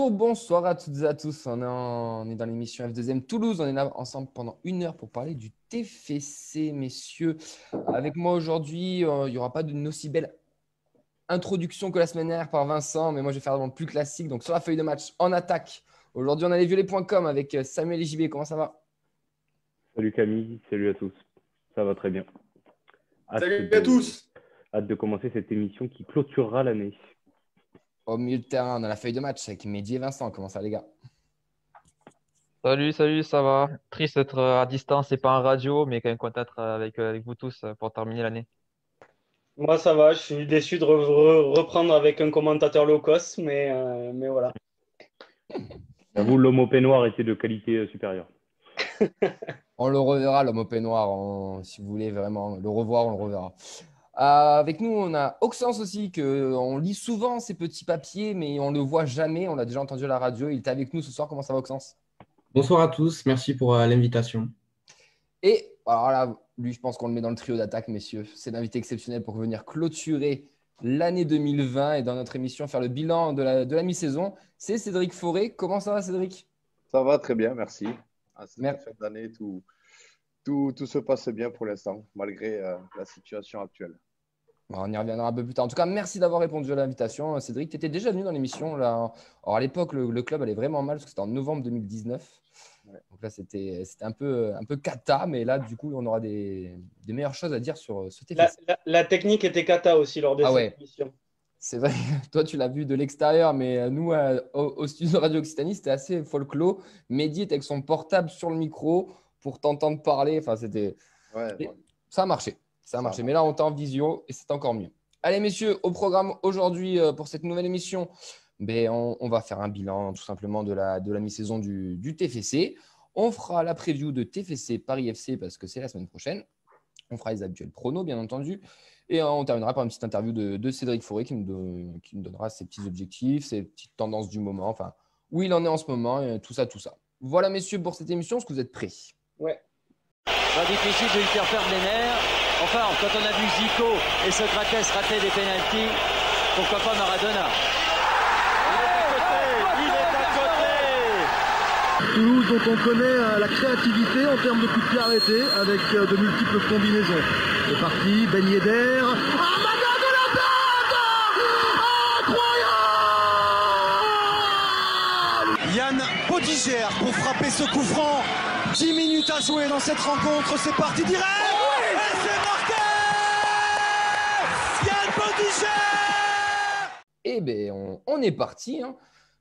Bonsoir à toutes et à tous. On est dans l'émission F2M Toulouse. On est là ensemble pendant 1 heure pour parler du TFC, messieurs. Avec moi aujourd'hui, il n'y aura pas d'une aussi belle introduction que la semaine dernière par Vincent, mais moi je vais faire le plus classique. Donc sur la feuille de match, en attaque. Aujourd'hui, on a lesviolets.com avec Samuel et JB. Comment ça va? Salut Camille, salut à tous. Ça va très bien. Salut à tous. Hâte de commencer cette émission qui clôturera l'année. Au milieu de terrain, on a la feuille de match avec Mehdi et Vincent. Comment ça, les gars? Salut, ça va? Triste d'être à distance et pas en radio, mais quand même content d'être avec vous tous pour terminer l'année. Moi, ça va. Je suis déçu de reprendre avec un commentateur low cost, mais voilà. J'avoue, l'homme au peignoir était de qualité supérieure. On le reverra, l'homme au peignoir. Si vous voulez vraiment le revoir, on le reverra. Avec nous, on a Auxence aussi, on lit souvent ces petits papiers, mais on ne le voit jamais. On l'a déjà entendu à la radio. Il est avec nous ce soir. Comment ça va, Auxence? Bonsoir à tous, merci pour l'invitation. Et alors là, lui, je pense qu'on le met dans le trio d'attaque, messieurs. C'est l'invité exceptionnel pour venir clôturer l'année 2020 et dans notre émission faire le bilan de la mi-saison. C'est Cédric Forêt. Comment ça va, Cédric? Ça va très bien, merci. Cette Mer- fin d'année, tout se passe bien pour l'instant, malgré la situation actuelle. On y reviendra un peu plus tard. En tout cas, merci d'avoir répondu à l'invitation. Cédric, tu étais déjà venu dans l'émission, là. Alors, à l'époque, le club allait vraiment mal parce que c'était en novembre 2019. Ouais. Donc là, c'était un peu cata, mais là, du coup, on aura des meilleures choses à dire sur ce TFC. La technique était cata aussi lors de cette émission. C'est vrai, toi, tu l'as vu de l'extérieur, mais nous, au studio Radio Occitanie, c'était assez folklore. Mehdi était avec son portable sur le micro pour t'entendre parler. Enfin, c'était… Ouais. Ça a marché. Mais là, on est en visio et c'est encore mieux. Allez, messieurs, au programme aujourd'hui pour cette nouvelle émission, on va faire un bilan tout simplement de la mi-saison du TFC. On fera la preview de TFC Paris FC parce que c'est la semaine prochaine. On fera les habituels pronos, bien entendu. Et on terminera par une petite interview de Cédric Forêt qui nous donnera ses petits objectifs, ses petites tendances du moment, enfin, où il en est en ce moment, et tout ça. Voilà, messieurs, pour cette émission. Est-ce que vous êtes prêts? Ouais. Pas difficile de lui faire perdre les nerfs. Enfin, quand on a vu Zico et Socrates rater des pénaltys, pourquoi pas Maradona? Il est à côté. Toulouse, dont on connaît la créativité en termes de coups de pied arrêtés avec de multiples combinaisons. C'est parti, Ben Yedder. Maga de la tête. Incroyable. Yann Podigère pour frapper ce coup franc. 10 minutes à jouer dans cette rencontre, c'est parti direct. Et c'est marqué. Yann Podigère. Eh bien, on est parti, hein.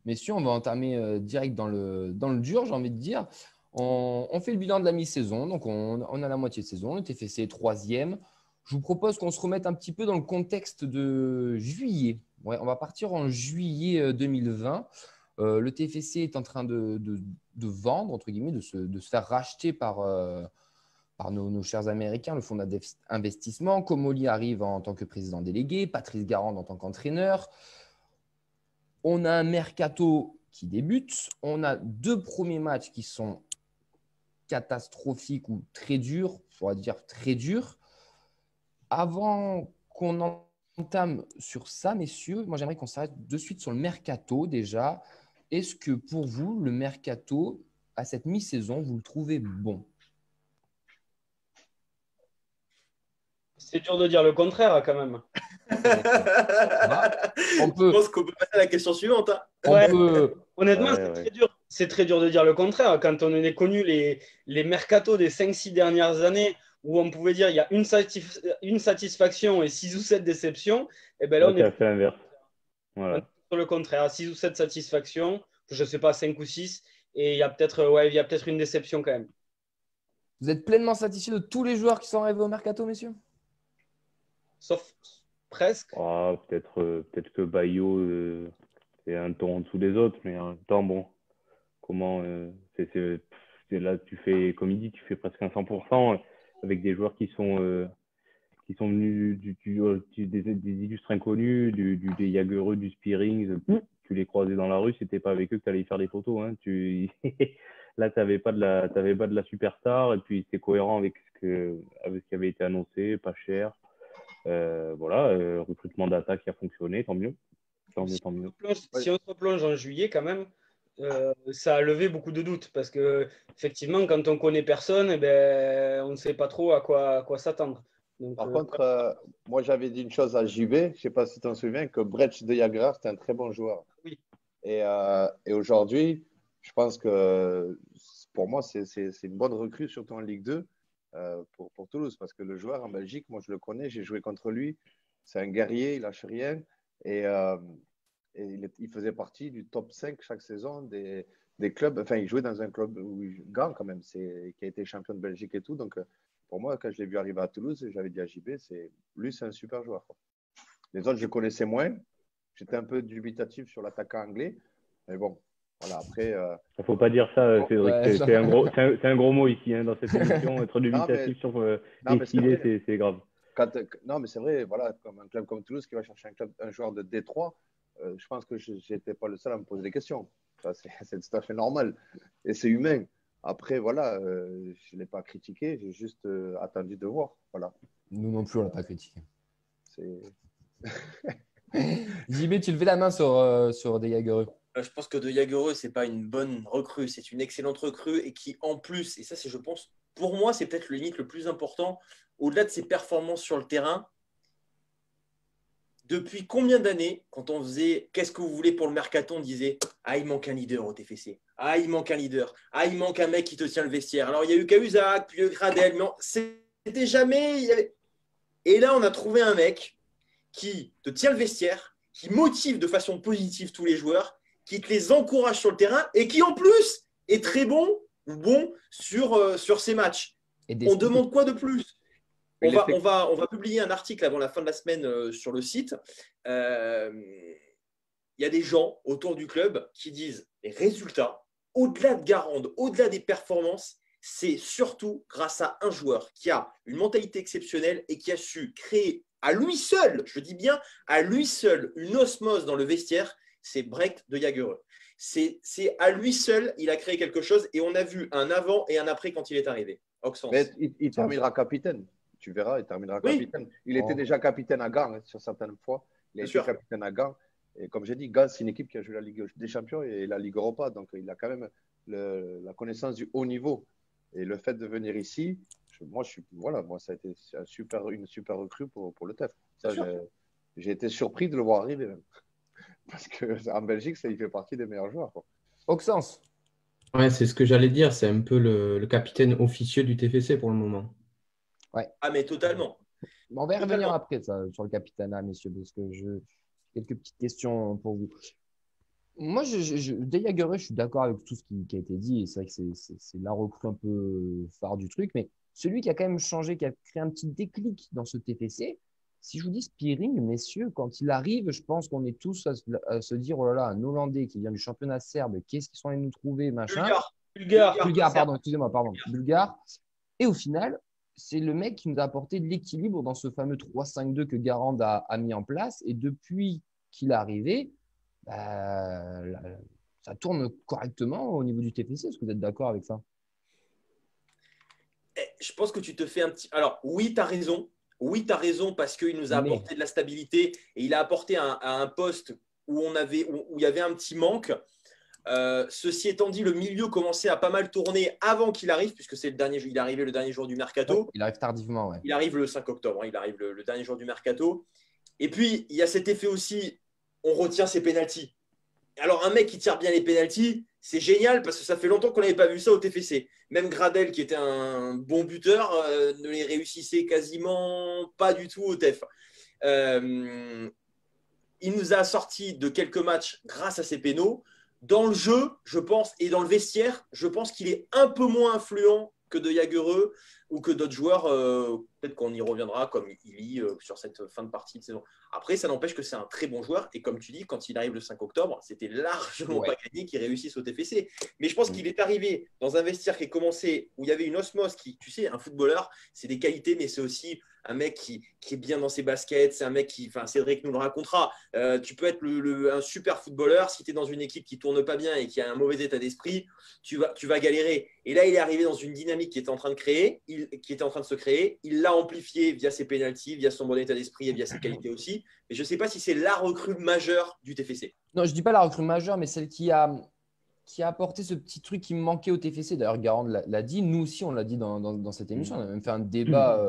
Messieurs, on va entamer direct dans le dur, j'ai envie de dire. On fait le bilan de la mi-saison, donc on a la moitié de saison. Le TFC est 3e. Je vous propose qu'on se remette un petit peu dans le contexte de juillet. Ouais, on va partir en juillet 2020. Le TFC est en train de vendre, entre guillemets, de se faire racheter par nos chers Américains, le fonds d'investissement. Comolli arrive en tant que président délégué, Patrice Garande en tant qu'entraîneur. On a un mercato qui débute. On a 2 premiers matchs qui sont catastrophiques ou très durs, on va dire très durs. Avant qu'on entame sur ça, messieurs, moi j'aimerais qu'on s'arrête de suite sur le mercato déjà. Est-ce que pour vous, le mercato, à cette mi-saison, vous le trouvez bon? C'est dur de dire le contraire, quand même. Je pense qu'on peut passer à la question suivante. Hein. Honnêtement, c'est très dur. C'est très dur de dire le contraire. Quand on a connu les mercatos des 5-6 dernières années, où on pouvait dire il y a une satisfaction et 6 ou 7 déceptions, et bien là, on est fait l'inverse. Voilà. Sur le contraire, 6 ou 7 satisfactions, je ne sais pas, 5 ou 6, et il y a peut-être une déception quand même. Vous êtes pleinement satisfait de tous les joueurs qui sont arrivés au mercato, messieurs? Sauf presque. Peut-être que Bayo c'est un ton en dessous des autres, mais en même temps, bon, comment c'est là, tu fais, comme il dit, tu fais presque un 100% avec des joueurs qui sont venus des illustres inconnus, des Jagereux, du Spearings. Tu les croisais dans la rue, c'était pas avec eux que tu allais faire des photos. Hein. Là, tu n'avais pas de la superstar, et puis c'était cohérent avec ce qui avait été annoncé, pas cher. Recrutement d'attaque qui a fonctionné, tant mieux. Tant mieux, tant mieux. Si on se replonge en juillet, quand même, ça a levé beaucoup de doutes parce que effectivement, quand on connaît personne, eh ben, on ne sait pas trop à quoi s'attendre. Donc, Par contre, moi, j'avais dit une chose à JB, je ne sais pas si tu t'en souviens, que Brecht de Jager, c'était un très bon joueur. Oui. Et aujourd'hui, je pense que pour moi, c'est une bonne recrue, surtout en Ligue 2, pour Toulouse. Parce que le joueur en Belgique, moi, je le connais, j'ai joué contre lui. C'est un guerrier, il lâche rien. Et il faisait partie du top 5 chaque saison des clubs. Enfin, il jouait dans un club Gand quand même, qui a été champion de Belgique et tout. Donc, pour moi, quand je l'ai vu arriver à Toulouse, j'avais dit à JB, lui, c'est un super joueur, quoi. Les autres, je connaissais moins. J'étais un peu dubitatif sur l'attaquant anglais. Mais bon, voilà, après… Il ne faut pas dire ça, Cédric. Ouais, c'est un gros mot ici, hein, dans cette émission. Être dubitatif sur c'est grave. Non, mais c'est vrai, voilà, comme un club comme Toulouse qui va chercher un joueur de D3, je pense que je n'étais pas le seul à me poser des questions. C'est tout à fait normal. Et c'est humain. Après, voilà, je ne l'ai pas critiqué, j'ai juste attendu de voir. Voilà. Nous non plus, on ne l'a pas critiqué. JB, tu levais la main sur De Jagereux. Je pense que De Jagereux, ce n'est pas une bonne recrue, c'est une excellente recrue et qui, en plus, et ça, c'est, je pense, pour moi, c'est peut-être le limite le plus important, au-delà de ses performances sur le terrain. Depuis combien d'années, quand on faisait « Qu'est-ce que vous voulez pour le mercato ?» on disait « Ah, il manque un leader au TFC. Ah, il manque un leader. Ah, il manque un mec qui te tient le vestiaire. » Alors, il y a eu Cahuzac, puis il y a eu Gradel, mais c'était jamais… Et là, on a trouvé un mec qui te tient le vestiaire, qui motive de façon positive tous les joueurs, qui te les encourage sur le terrain et qui, en plus, est très bon sur ses matchs. On demande quoi de plus ? On va publier un article avant la fin de la semaine sur le site. Il y a des gens autour du club qui disent les résultats, au-delà de Garande, au-delà des performances, c'est surtout grâce à un joueur qui a une mentalité exceptionnelle et qui a su créer à lui seul, je dis bien à lui seul, une osmose dans le vestiaire, c'est Brecht de Jagereux. C'est à lui seul, il a créé quelque chose et on a vu un avant et un après quand il est arrivé. Auxence. Mais il terminera capitaine. Tu verras, il terminera capitaine. Il était déjà capitaine à Gand sur certaines fois. Il a été capitaine à Gand. Et comme j'ai dit, Gand, c'est une équipe qui a joué la Ligue des Champions et la Ligue Europa. Donc, il a quand même la connaissance du haut niveau. Et le fait de venir ici, moi, ça a été une super recrue pour le TEF. J'ai été surpris de le voir arriver même. Parce qu'en Belgique, il fait partie des meilleurs joueurs, quoi. Auxence. Ouais, c'est ce que j'allais dire. C'est un peu le capitaine officieux du TFC pour le moment. Ouais. Ah, mais totalement. On va y revenir après ça, sur le capitana, messieurs, parce que quelques petites questions pour vous. Moi, De Jagereux, je suis d'accord avec tout ce qui a été dit. Et c'est vrai que c'est la recrue un peu phare du truc. Mais celui qui a quand même changé, qui a créé un petit déclic dans ce TFC, si je vous dis Spearing, messieurs, quand il arrive, je pense qu'on est tous à se dire, oh là là, un Hollandais qui vient du championnat serbe, qu'est-ce qu'ils sont allés nous trouver, machin. Bulgare, pardon, excusez-moi, Bulgare. Et au final, c'est le mec qui nous a apporté de l'équilibre dans ce fameux 3-5-2 que Garande a mis en place. Et depuis qu'il est arrivé, ça tourne correctement au niveau du TFC. Est-ce que vous êtes d'accord avec ça? Je pense que tu te fais un petit… Alors, oui, tu as raison. Oui, tu as raison parce qu'il nous a apporté de la stabilité et il a apporté à un poste où il y avait un petit manque. Ceci étant dit, le milieu commençait à pas mal tourner avant qu'il arrive, puisque il est arrivé le dernier jour du mercato. Ouais, il arrive tardivement. Ouais. Il arrive le 5 octobre, il arrive le dernier jour du mercato. Et puis, il y a cet effet aussi, on retient ses pénaltys. Alors, un mec qui tire bien les pénaltys, c'est génial parce que ça fait longtemps qu'on n'avait pas vu ça au TFC. Même Gradel, qui était un bon buteur, ne les réussissait quasiment pas du tout au TEF. Il nous a sorti de quelques matchs grâce à ses pénaux. Dans le jeu, je pense, et dans le vestiaire, je pense qu'il est un peu moins influent que De Jagereux ou que d'autres joueurs. Peut-être qu'on y reviendra comme Ili sur cette fin de partie de saison. Après, ça n'empêche que c'est un très bon joueur. Et comme tu dis, quand il arrive le 5 octobre, c'était largement pas gagné qu'il réussisse au TFC. Mais je pense qu'il est arrivé dans un vestiaire qui est commencé, où il y avait une osmose qui, tu sais, un footballeur, c'est des qualités, mais c'est aussi un mec qui est bien dans ses baskets. C'est un mec qui, enfin, Cédric nous le racontera. Tu peux être un super footballeur. Si tu es dans une équipe qui tourne pas bien et qui a un mauvais état d'esprit, tu vas galérer. Et là, il est arrivé dans une dynamique qui était en train de créer. Il qui était en train de se créer. Il l'a amplifié via ses pénaltys, via son bon état d'esprit et via ses qualités aussi. Mais je ne sais pas si c'est la recrue majeure du TFC. Non, je ne dis pas la recrue majeure, mais celle qui a apporté ce petit truc qui me manquait au TFC. D'ailleurs, Garand l'a dit. Nous aussi, on l'a dit dans cette émission. On a même fait un débat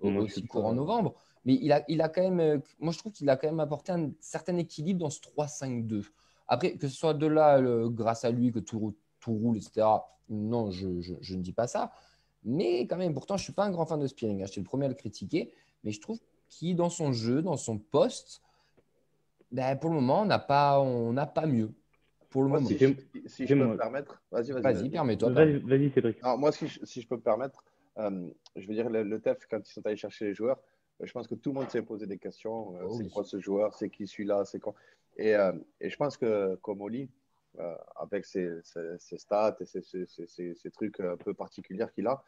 aussi courant novembre. Mais il a quand même, moi je trouve qu'il a quand même apporté un certain équilibre dans ce 3-5-2. Après, que ce soit de là, grâce à lui, que tout roule, etc. Non, je ne dis pas ça. Mais quand même, pourtant, je ne suis pas un grand fan de Spearing. J'étais le premier à le critiquer. Mais je trouve qu'il, dans son jeu, dans son poste, pour le moment, on n'a pas mieux. Pour le moment. Si je peux me permettre. Vas-y, permets-toi. Vas-y, Cédric. Alors, moi, si je peux me permettre, je veux dire, le TEF, quand ils sont allés chercher les joueurs, je pense que tout le monde s'est posé des questions. C'est quoi ce joueur? C'est qui celui-là? C'est quoi? Et je pense que Comolli, avec ses stats et ses trucs un peu particuliers qu'il a,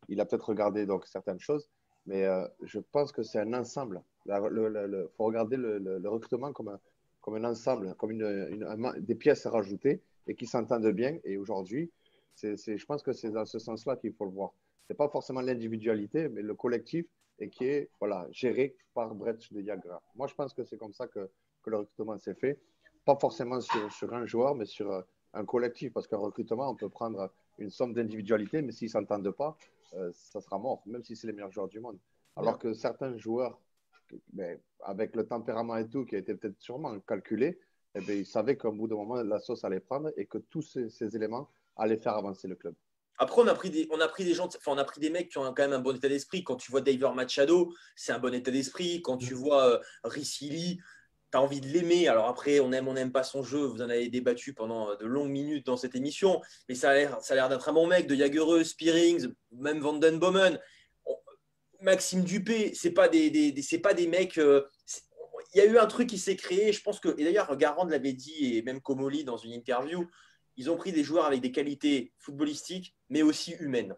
il a peut-être regardé donc, certaines choses, mais je pense que c'est un ensemble. Il faut regarder le recrutement comme un ensemble, comme des pièces à rajouter et qui s'entendent bien. Et aujourd'hui, je pense que c'est dans ce sens-là qu'il faut le voir. Ce n'est pas forcément l'individualité, mais le collectif et qui est géré par Brett de Jager. Moi, je pense que c'est comme ça que le recrutement s'est fait. Pas forcément sur un joueur, mais sur un collectif. Parce qu'un recrutement, on peut prendre une somme d'individualité, mais s'ils ne s'entendent pas, ça sera mort, même si c'est les meilleurs joueurs du monde. Alors que certains joueurs, avec le tempérament et tout, qui a été peut-être sûrement calculé, ils savaient qu'au bout d'un moment, la sauce allait prendre et que tous ces éléments allaient faire avancer le club. Après, on a pris des mecs qui ont quand même un bon état d'esprit. Quand tu vois David Machado, c'est un bon état d'esprit. Quand tu vois Ricili, tu as envie de l'aimer. Alors après, on n'aime pas son jeu. Vous en avez débattu pendant de longues minutes dans cette émission. Mais ça a l'air d'être un bon mec. De Jagereux, Spearings, même Van Den Bomen. Maxime Dupé, c'est pas des mecs. Il y a eu un truc qui s'est créé. Je pense que, et d'ailleurs, Garand l'avait dit, et même Comolli dans une interview, ils ont pris des joueurs avec des qualités footballistiques, mais aussi humaines.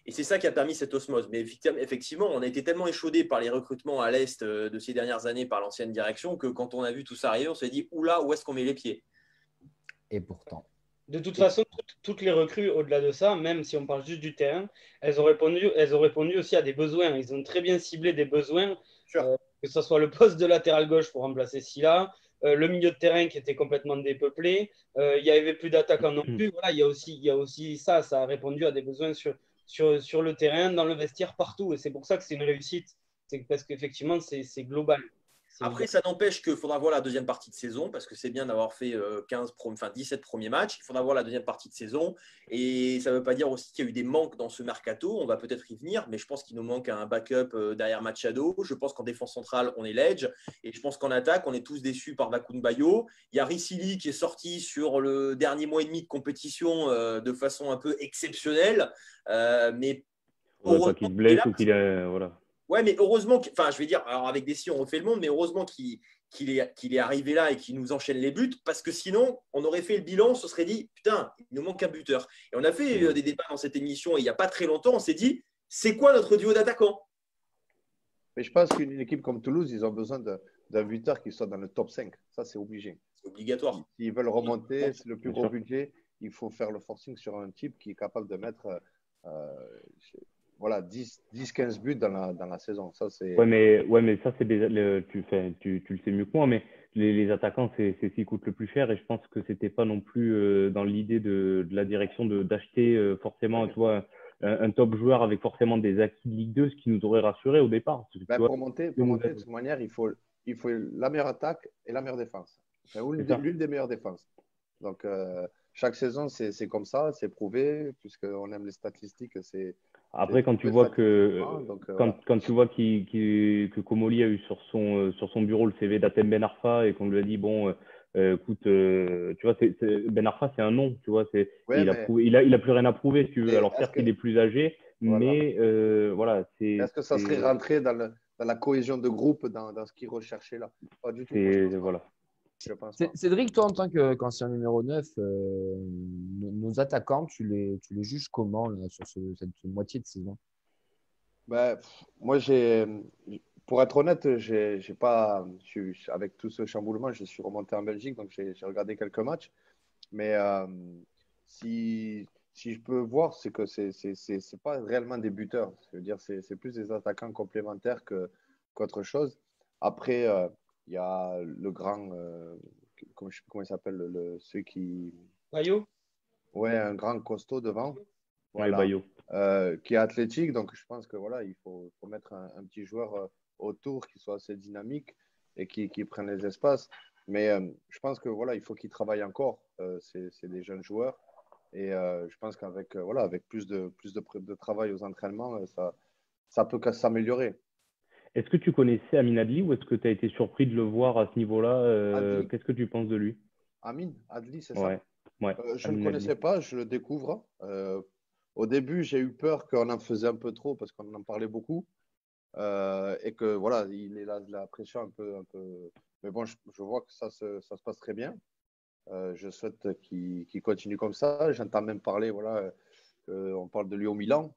Et c'est ça qui a permis cette osmose. Mais effectivement, on a été tellement échaudés par les recrutements à l'Est de ces dernières années par l'ancienne direction que quand on a vu tout ça arriver, on s'est dit, oula, où est-ce qu'on met les pieds? Et pourtant. De toute façon, toutes les recrues, au-delà de ça, même si on parle juste du terrain, elles ont répondu aussi à des besoins. Ils ont très bien ciblé des besoins, que ce soit le poste de latéral gauche pour remplacer Silla, le milieu de terrain qui était complètement dépeuplé, il n'y avait plus d'attaquants non plus. Voilà, il y a aussi ça a répondu à des besoins sur le terrain, dans le vestiaire, partout. Et c'est pour ça que c'est une réussite. C'est parce qu'effectivement, c'est global. Après, ça n'empêche qu'il faudra voir la deuxième partie de saison parce que c'est bien d'avoir fait 17 premiers matchs. Il faudra voir la deuxième partie de saison. Et ça ne veut pas dire aussi qu'il y a eu des manques dans ce mercato. On va peut-être y venir, mais je pense qu'il nous manque un backup derrière Machado. Je pense qu'en défense centrale, on est l'edge. Et je pense qu'en attaque, on est tous déçus par Bakun Bayo. Il y a Ricili qui est sorti sur le dernier mois et demi de compétition de façon un peu exceptionnelle. Mais pas qu'il se blesse ou qu'il a… Voilà. Ouais, mais heureusement, je vais dire, alors avec des si on refait le monde, mais heureusement qu'il est arrivé là et qu'il nous enchaîne les buts, parce que sinon, on aurait fait le bilan, on se serait dit, putain, il nous manque un buteur. Et on a fait des débats dans cette émission, et il n'y a pas très longtemps, on s'est dit, c'est quoi notre duo d'attaquants? Mais je pense qu'une équipe comme Toulouse, ils ont besoin d'un buteur qui soit dans le top 5. Ça, c'est obligé. C'est obligatoire. S'ils veulent remonter, c'est le plus gros budget, il faut faire le forcing sur un type qui est capable de mettre… 10-15 buts dans la saison. Ça, c'est… Ouais, mais ça, c'est tu le sais mieux que moi, mais les attaquants, c'est ce qui coûte le plus cher. Et je pense que c'était pas non plus dans l'idée de la direction d'acheter forcément, tu vois, un top joueur avec forcément des acquis de Ligue 2, ce qui nous aurait rassuré au départ. Pour monter, de toute manière, il faut la meilleure attaque et la meilleure défense. Enfin, l'une des meilleures défenses. Donc, chaque saison, c'est comme ça, c'est prouvé, puisqu'on aime les statistiques. Après, quand tu vois que Comolli a eu sur son bureau le CV d'Atem Ben Arfa et qu'on lui a dit bon, écoute, tu vois, Ben Arfa, c'est un nom, tu vois, il a plus rien à prouver, si tu veux. Alors certes, il est plus âgé, mais voilà, c'est. Est-ce que ça serait rentré dans la cohésion de groupe, dans ce qu'il recherchait là? Pas du tout. Voilà. Cédric, toi, en tant qu'ancien numéro 9, nos attaquants, tu les juges comment là, sur cette moitié de saison? Moi, pour être honnête, avec tout ce chamboulement, je suis remonté en Belgique, donc j'ai regardé quelques matchs. Mais si si je peux voir, c'est que c'est pas réellement des buteurs. Je veux dire, c'est plus des attaquants complémentaires qu'autre chose. Après, il y a le grand, comment, je sais plus comment il s'appelle, celui qui. Bayo? Ouais, un grand costaud devant. Ouais, Voilà. Bayo. Qui est athlétique. Donc, je pense que voilà, il faut mettre un petit joueur autour qui soit assez dynamique et qui prenne les espaces. Mais je pense que voilà, il faut qu'il travaille encore. C'est des jeunes joueurs. Et je pense qu'avec voilà, avec plus de travail aux entraînements, ça peut s'améliorer. Est-ce que tu connaissais Amin Adli ou est-ce que tu as été surpris de le voir à ce niveau-là? Adli. Qu'est-ce que tu penses de lui? Amin Adli, c'est Ouais, ça? ouais. Je ne Amin connaissais Adli. pas, je le découvre. Au début, j'ai eu peur qu'on en faisait un peu trop parce qu'on en parlait beaucoup. Et que voilà, il est là, la pression un peu. Mais bon, je vois que ça se passe très bien. Je souhaite qu'il continue comme ça. J'entends même parler, voilà, on parle de lui au Milan.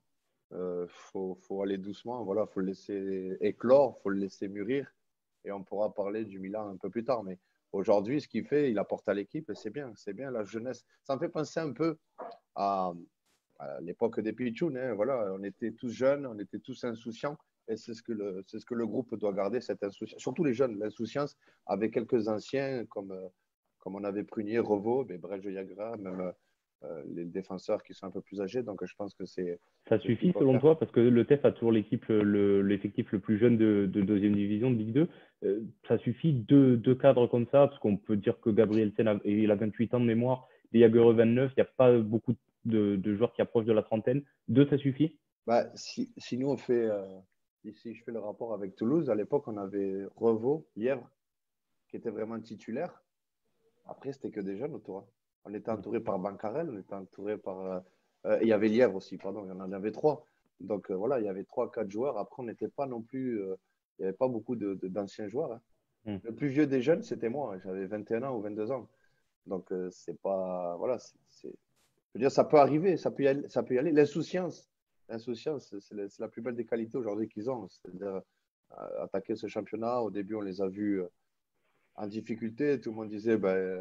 Faut aller doucement, voilà, faut le laisser éclore, faut le laisser mûrir, et on pourra parler du Milan un peu plus tard. Mais aujourd'hui, ce qu'il fait, il apporte à l'équipe, et c'est bien la jeunesse. Ça me fait penser un peu à l'époque des Pichoun, hein, voilà, on était tous jeunes, on était tous insouciants, et c'est ce que le groupe doit garder, cette insouciance, surtout les jeunes, l'insouciance, avec quelques anciens comme on avait Prunier, Revaux, Brel Yagra, même les défenseurs qui sont un peu plus âgés. Donc, je pense que c'est. Ça suffit selon toi, parce que le TEF a toujours l'effectif le plus jeune de deuxième division, de Ligue 2. Ça suffit deux cadres comme ça, parce qu'on peut dire que Gabriel Sen il a 28 ans de mémoire, et Jaguerre 29, il n'y a pas beaucoup de joueurs qui approchent de la trentaine. Deux, ça suffit? Si nous on fait, ici je fais le rapport avec Toulouse, à l'époque on avait Revaux, Lièvre, qui était vraiment titulaire. Après, c'était que des jeunes autour. On était entouré par Bancarel, on était entouré par. Il y avait Lièvre aussi, pardon, il y en avait 3. Donc voilà, il y avait 3-4 joueurs. Après, on n'était pas non plus. Il n'y avait pas beaucoup d'anciens joueurs. Hein. Le plus vieux des jeunes, c'était moi. J'avais 21 ans ou 22 ans. Donc, c'est pas. Voilà, je veux dire, ça peut arriver, ça peut y aller. L'insouciance, c'est la plus belle des qualités aujourd'hui qu'ils ont. C'est-à-dire attaquer ce championnat. Au début, on les a vus en difficulté. Tout le monde disait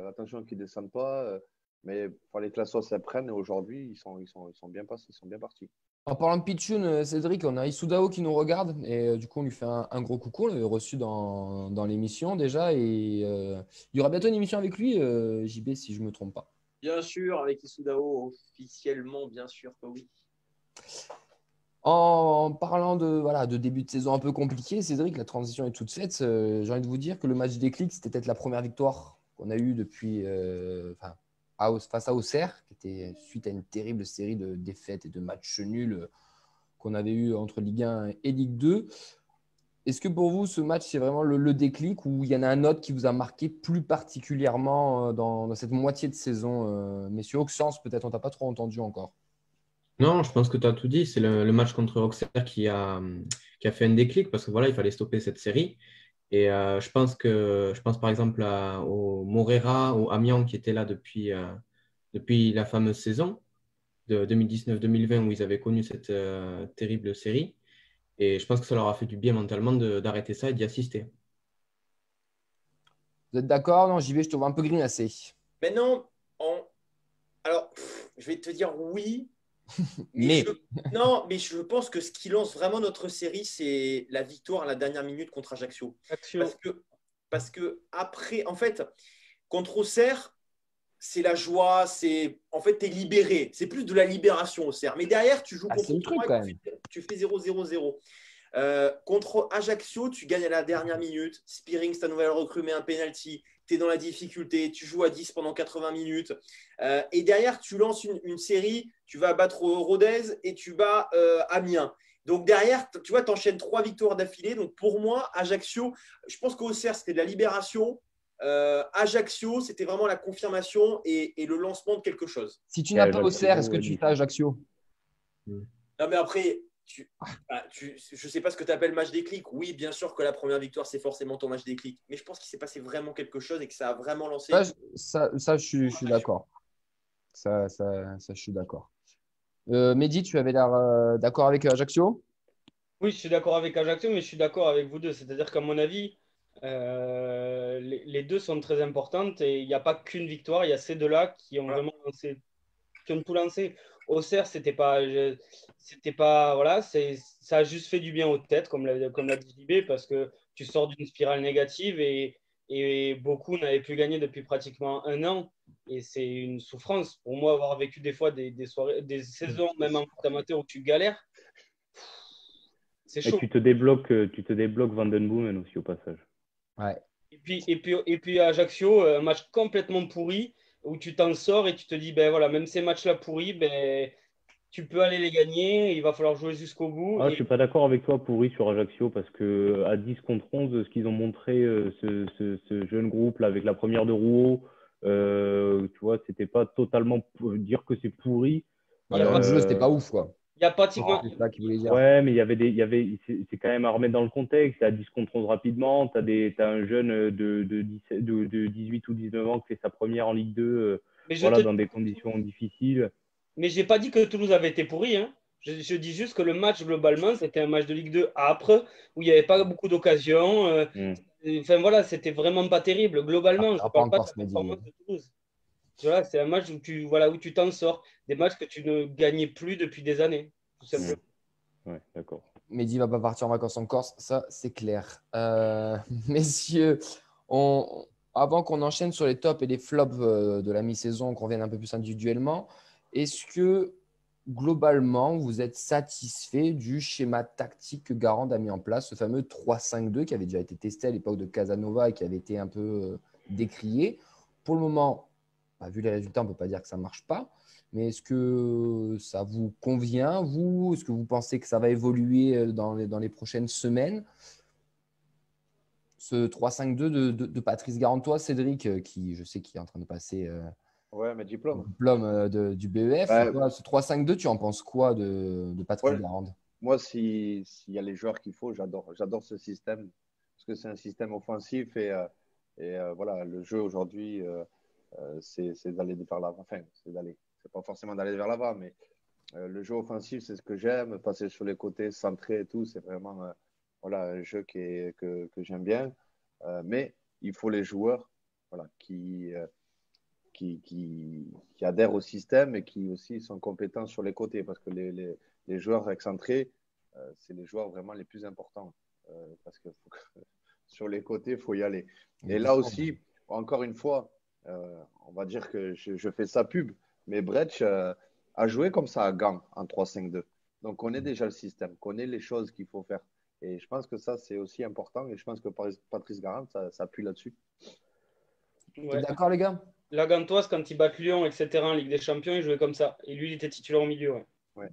attention qu'ils ne descendent pas. Mais il fallait que la sauce prenne. Et aujourd'hui, ils sont bien passés, ils sont bien partis. En parlant de Pichoun, Cédric, on a Issoudao qui nous regarde. Et du coup, on lui fait un gros coucou. On l'avait reçu dans l'émission déjà. Et il y aura bientôt une émission avec lui, JB, si je ne me trompe pas. Bien sûr, avec Issoudao, officiellement, bien sûr que oui. En parlant de début de saison un peu compliqué, Cédric, la transition est toute faite. J'ai envie de vous dire que le match déclic, c'était peut-être la première victoire qu'on a eue depuis face à Auxerre, qui était suite à une terrible série de défaites et de matchs nuls qu'on avait eu entre Ligue 1 et Ligue 2. Est-ce que pour vous, ce match, c'est vraiment le déclic ou il y en a un autre qui vous a marqué plus particulièrement dans cette moitié de saison, messieurs? Auxence, peut-être, on ne t'a pas trop entendu encore. Non, je pense que tu as tout dit. C'est le match contre Auxerre qui a fait un déclic parce que voilà, il fallait stopper cette série. Et je pense par exemple au Morera, au Amiens qui était là depuis la fameuse saison de 2019-2020 où ils avaient connu cette terrible série. Et je pense que ça leur a fait du bien mentalement d'arrêter ça et d'y assister. Vous êtes d'accord? Non, j'y vais, je te vois un peu grimacer. Mais non, alors, je vais te dire oui. Mais je pense que ce qui lance vraiment notre série, c'est la victoire à la dernière minute contre Ajaccio. Parce que après, en fait, contre Auxerre, c'est la joie, en fait, tu es libéré. C'est plus de la libération, Auxerre. Mais derrière, tu joues contre toi, tu fais 0-0-0. Contre Ajaccio, tu gagnes à la dernière minute. Spearings, ta nouvelle recrue, met un penalty. Tu es dans la difficulté. Tu joues à 10 pendant 80 minutes. Et derrière, tu lances une série. Tu vas battre Rodez et tu bats Amiens. Donc derrière, tu vois, tu enchaînes 3 victoires d'affilée. Donc pour moi, Ajaccio, je pense qu'Auxerre, c'était de la libération. Ajaccio, c'était vraiment la confirmation et le lancement de quelque chose. Si tu n'as pas Auxerre, est-ce que tu fais Ajaccio? Non, mais après, je ne sais pas ce que tu appelles match déclic. Oui, bien sûr que la première victoire, c'est forcément ton match déclic. Mais je pense qu'il s'est passé vraiment quelque chose et que ça a vraiment lancé. Ça je suis d'accord. Ça, je suis d'accord. Mehdi, tu avais l'air d'accord avec Ajaccio? Oui, je suis d'accord avec Ajaccio, mais je suis d'accord avec vous deux. C'est-à-dire qu'à mon avis, les deux sont très importantes et il n'y a pas qu'une victoire. Il y a ces deux-là qui ont vraiment lancé, qui ont tout lancé. Auxerre, c'était pas, voilà, ça a juste fait du bien aux têtes, comme l'a dit JB, parce que tu sors d'une spirale négative et beaucoup n'avaient plus gagné depuis pratiquement 1 an. Et c'est une souffrance. Pour moi, avoir vécu des fois des soirées, des saisons, même en foot amateur, où tu galères, c'est chaud. Et tu te débloques Van den Boomen aussi au passage. Ouais. Et puis à Ajaccio, un match complètement pourri où tu t'en sors et tu te dis, ben voilà, même ces matchs-là pourris, ben, tu peux aller les gagner, il va falloir jouer jusqu'au bout. Je ne suis pas d'accord avec toi, pourri, sur Ajaccio, parce qu'à 10 contre 11, ce qu'ils ont montré, ce jeune groupe là, avec la première de Rouault, tu vois, c'était pas totalement dire que c'est pourri. Le jeu, c'était pas ouf, quoi. Il y a pratiquement. C'est ça qu'il voulait dire. Ouais, mais c'est quand même à remettre dans le contexte. À 10 contre 11 rapidement, t'as un jeune de 18 ou 19 ans qui fait sa première en Ligue 2, dans des conditions difficiles. Mais j'ai pas dit que Toulouse avait été pourri, hein. Je dis juste que le match, globalement, c'était un match de Ligue 2 âpre, où il n'y avait pas beaucoup d'occasions. Enfin, voilà, c'était vraiment pas terrible. Globalement, je ne parle pas de la performance de Toulouse. Voilà, c'est un match où tu t'en sors. Des matchs que tu ne gagnais plus depuis des années, tout simplement. Ouais, d'accord. Mehdi ne va pas partir en vacances en Corse, ça, c'est clair. Messieurs, avant qu'on enchaîne sur les tops et les flops de la mi-saison, qu'on revienne un peu plus individuellement, est-ce que globalement, vous êtes satisfait du schéma tactique que Garand a mis en place, ce fameux 3-5-2 qui avait déjà été testé à l'époque de Casanova et qui avait été un peu décrié? Pour le moment, vu les résultats, on ne peut pas dire que ça ne marche pas, mais est-ce que ça vous convient, vous? Est-ce que vous pensez que ça va évoluer dans les prochaines semaines? Ce 3-5-2 de Patrice Garand, Cédric, qui je sais qui est en train de passer mes diplômes du BEF. Ouais. Ce 3-5-2, tu en penses quoi de Patrice Garand? Moi, s'il y a les joueurs qu'il faut, j'adore ce système, parce que c'est un système offensif et voilà, le jeu aujourd'hui, c'est d'aller vers l'avant. Enfin, c'est pas forcément d'aller vers l'avant, mais le jeu offensif, c'est ce que j'aime. Passer sur les côtés, centrer et tout, c'est vraiment un jeu que j'aime bien. Mais il faut les joueurs qui adhèrent au système et qui aussi sont compétents sur les côtés, parce que les joueurs excentrés, c'est les joueurs vraiment les plus importants, parce que sur les côtés, il faut y aller. Et là aussi, encore une fois, on va dire que je fais sa pub, mais Brecht a joué comme ça à Gand en 3-5-2. Donc, on connaît déjà le système, on connaît les choses qu'il faut faire. Et je pense que ça, c'est aussi important. Et je pense que Patrice Garand, ça appuie là-dessus. Ouais. D'accord, les gars? La Gantoise, quand ils battent Lyon, etc., en Ligue des Champions, il jouait comme ça. Et lui, il était titulaire au milieu. Ouais.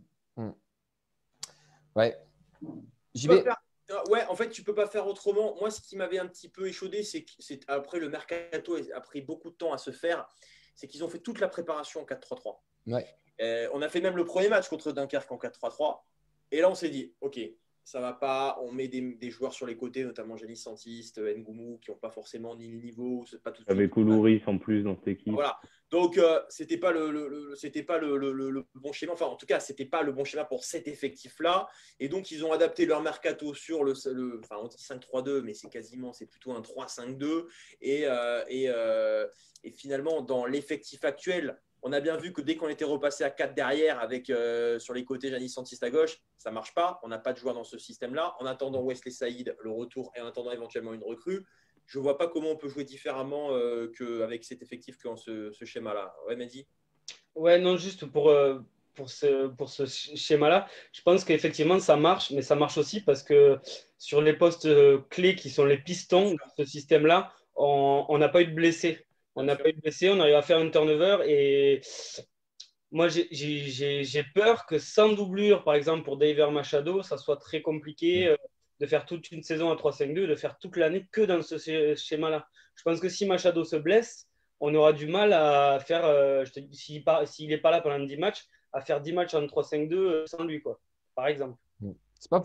J'y vais. Ouais, en fait, tu peux pas faire autrement. Moi, ce qui m'avait un petit peu échaudé, c'est après le mercato a pris beaucoup de temps à se faire, c'est qu'ils ont fait toute la préparation en 4-3-3. Ouais. On a fait même le premier match contre Dunkerque en 4-3-3. Et là, on s'est dit, OK, ça va pas. On met des joueurs sur les côtés, notamment Janis Santiste, Ngoumou, qui n'ont pas forcément ni le niveau. C'est pas tout. Avec Koulouris en plus dans cette équipe. Voilà. Donc, c'était pas le bon schéma. Enfin, en tout cas, c'était pas le bon schéma pour cet effectif-là. Et donc, ils ont adapté leur mercato sur enfin, on dit 5-3-2, mais c'est plutôt un 3-5-2. Et finalement, dans l'effectif actuel, on a bien vu que dès qu'on était repassé à 4 derrière, avec sur les côtés Janis Santiste à gauche, ça marche pas. On n'a pas de joueur dans ce système-là. En attendant Wesley Saïd, le retour, et en attendant éventuellement une recrue, je ne vois pas comment on peut jouer différemment qu'avec cet effectif qu'en ce schéma-là. Ouais, Mehdi? Ouais, non, juste pour ce schéma-là, je pense qu'effectivement, ça marche, mais ça marche aussi parce que sur les postes clés qui sont les pistons de ce système-là, on n'a pas eu de blessés. On arrive à faire un turnover et moi, j'ai peur que sans doublure, par exemple, pour Daver Machado, ça soit très compliqué de faire toute une saison à 3-5-2, de faire toute l'année que dans ce schéma-là. Je pense que si Machado se blesse, on aura du mal à faire, s'il n'est pas là pendant 10 matchs, à faire 10 matchs en 3-5-2 sans lui, quoi, par exemple. C'est pas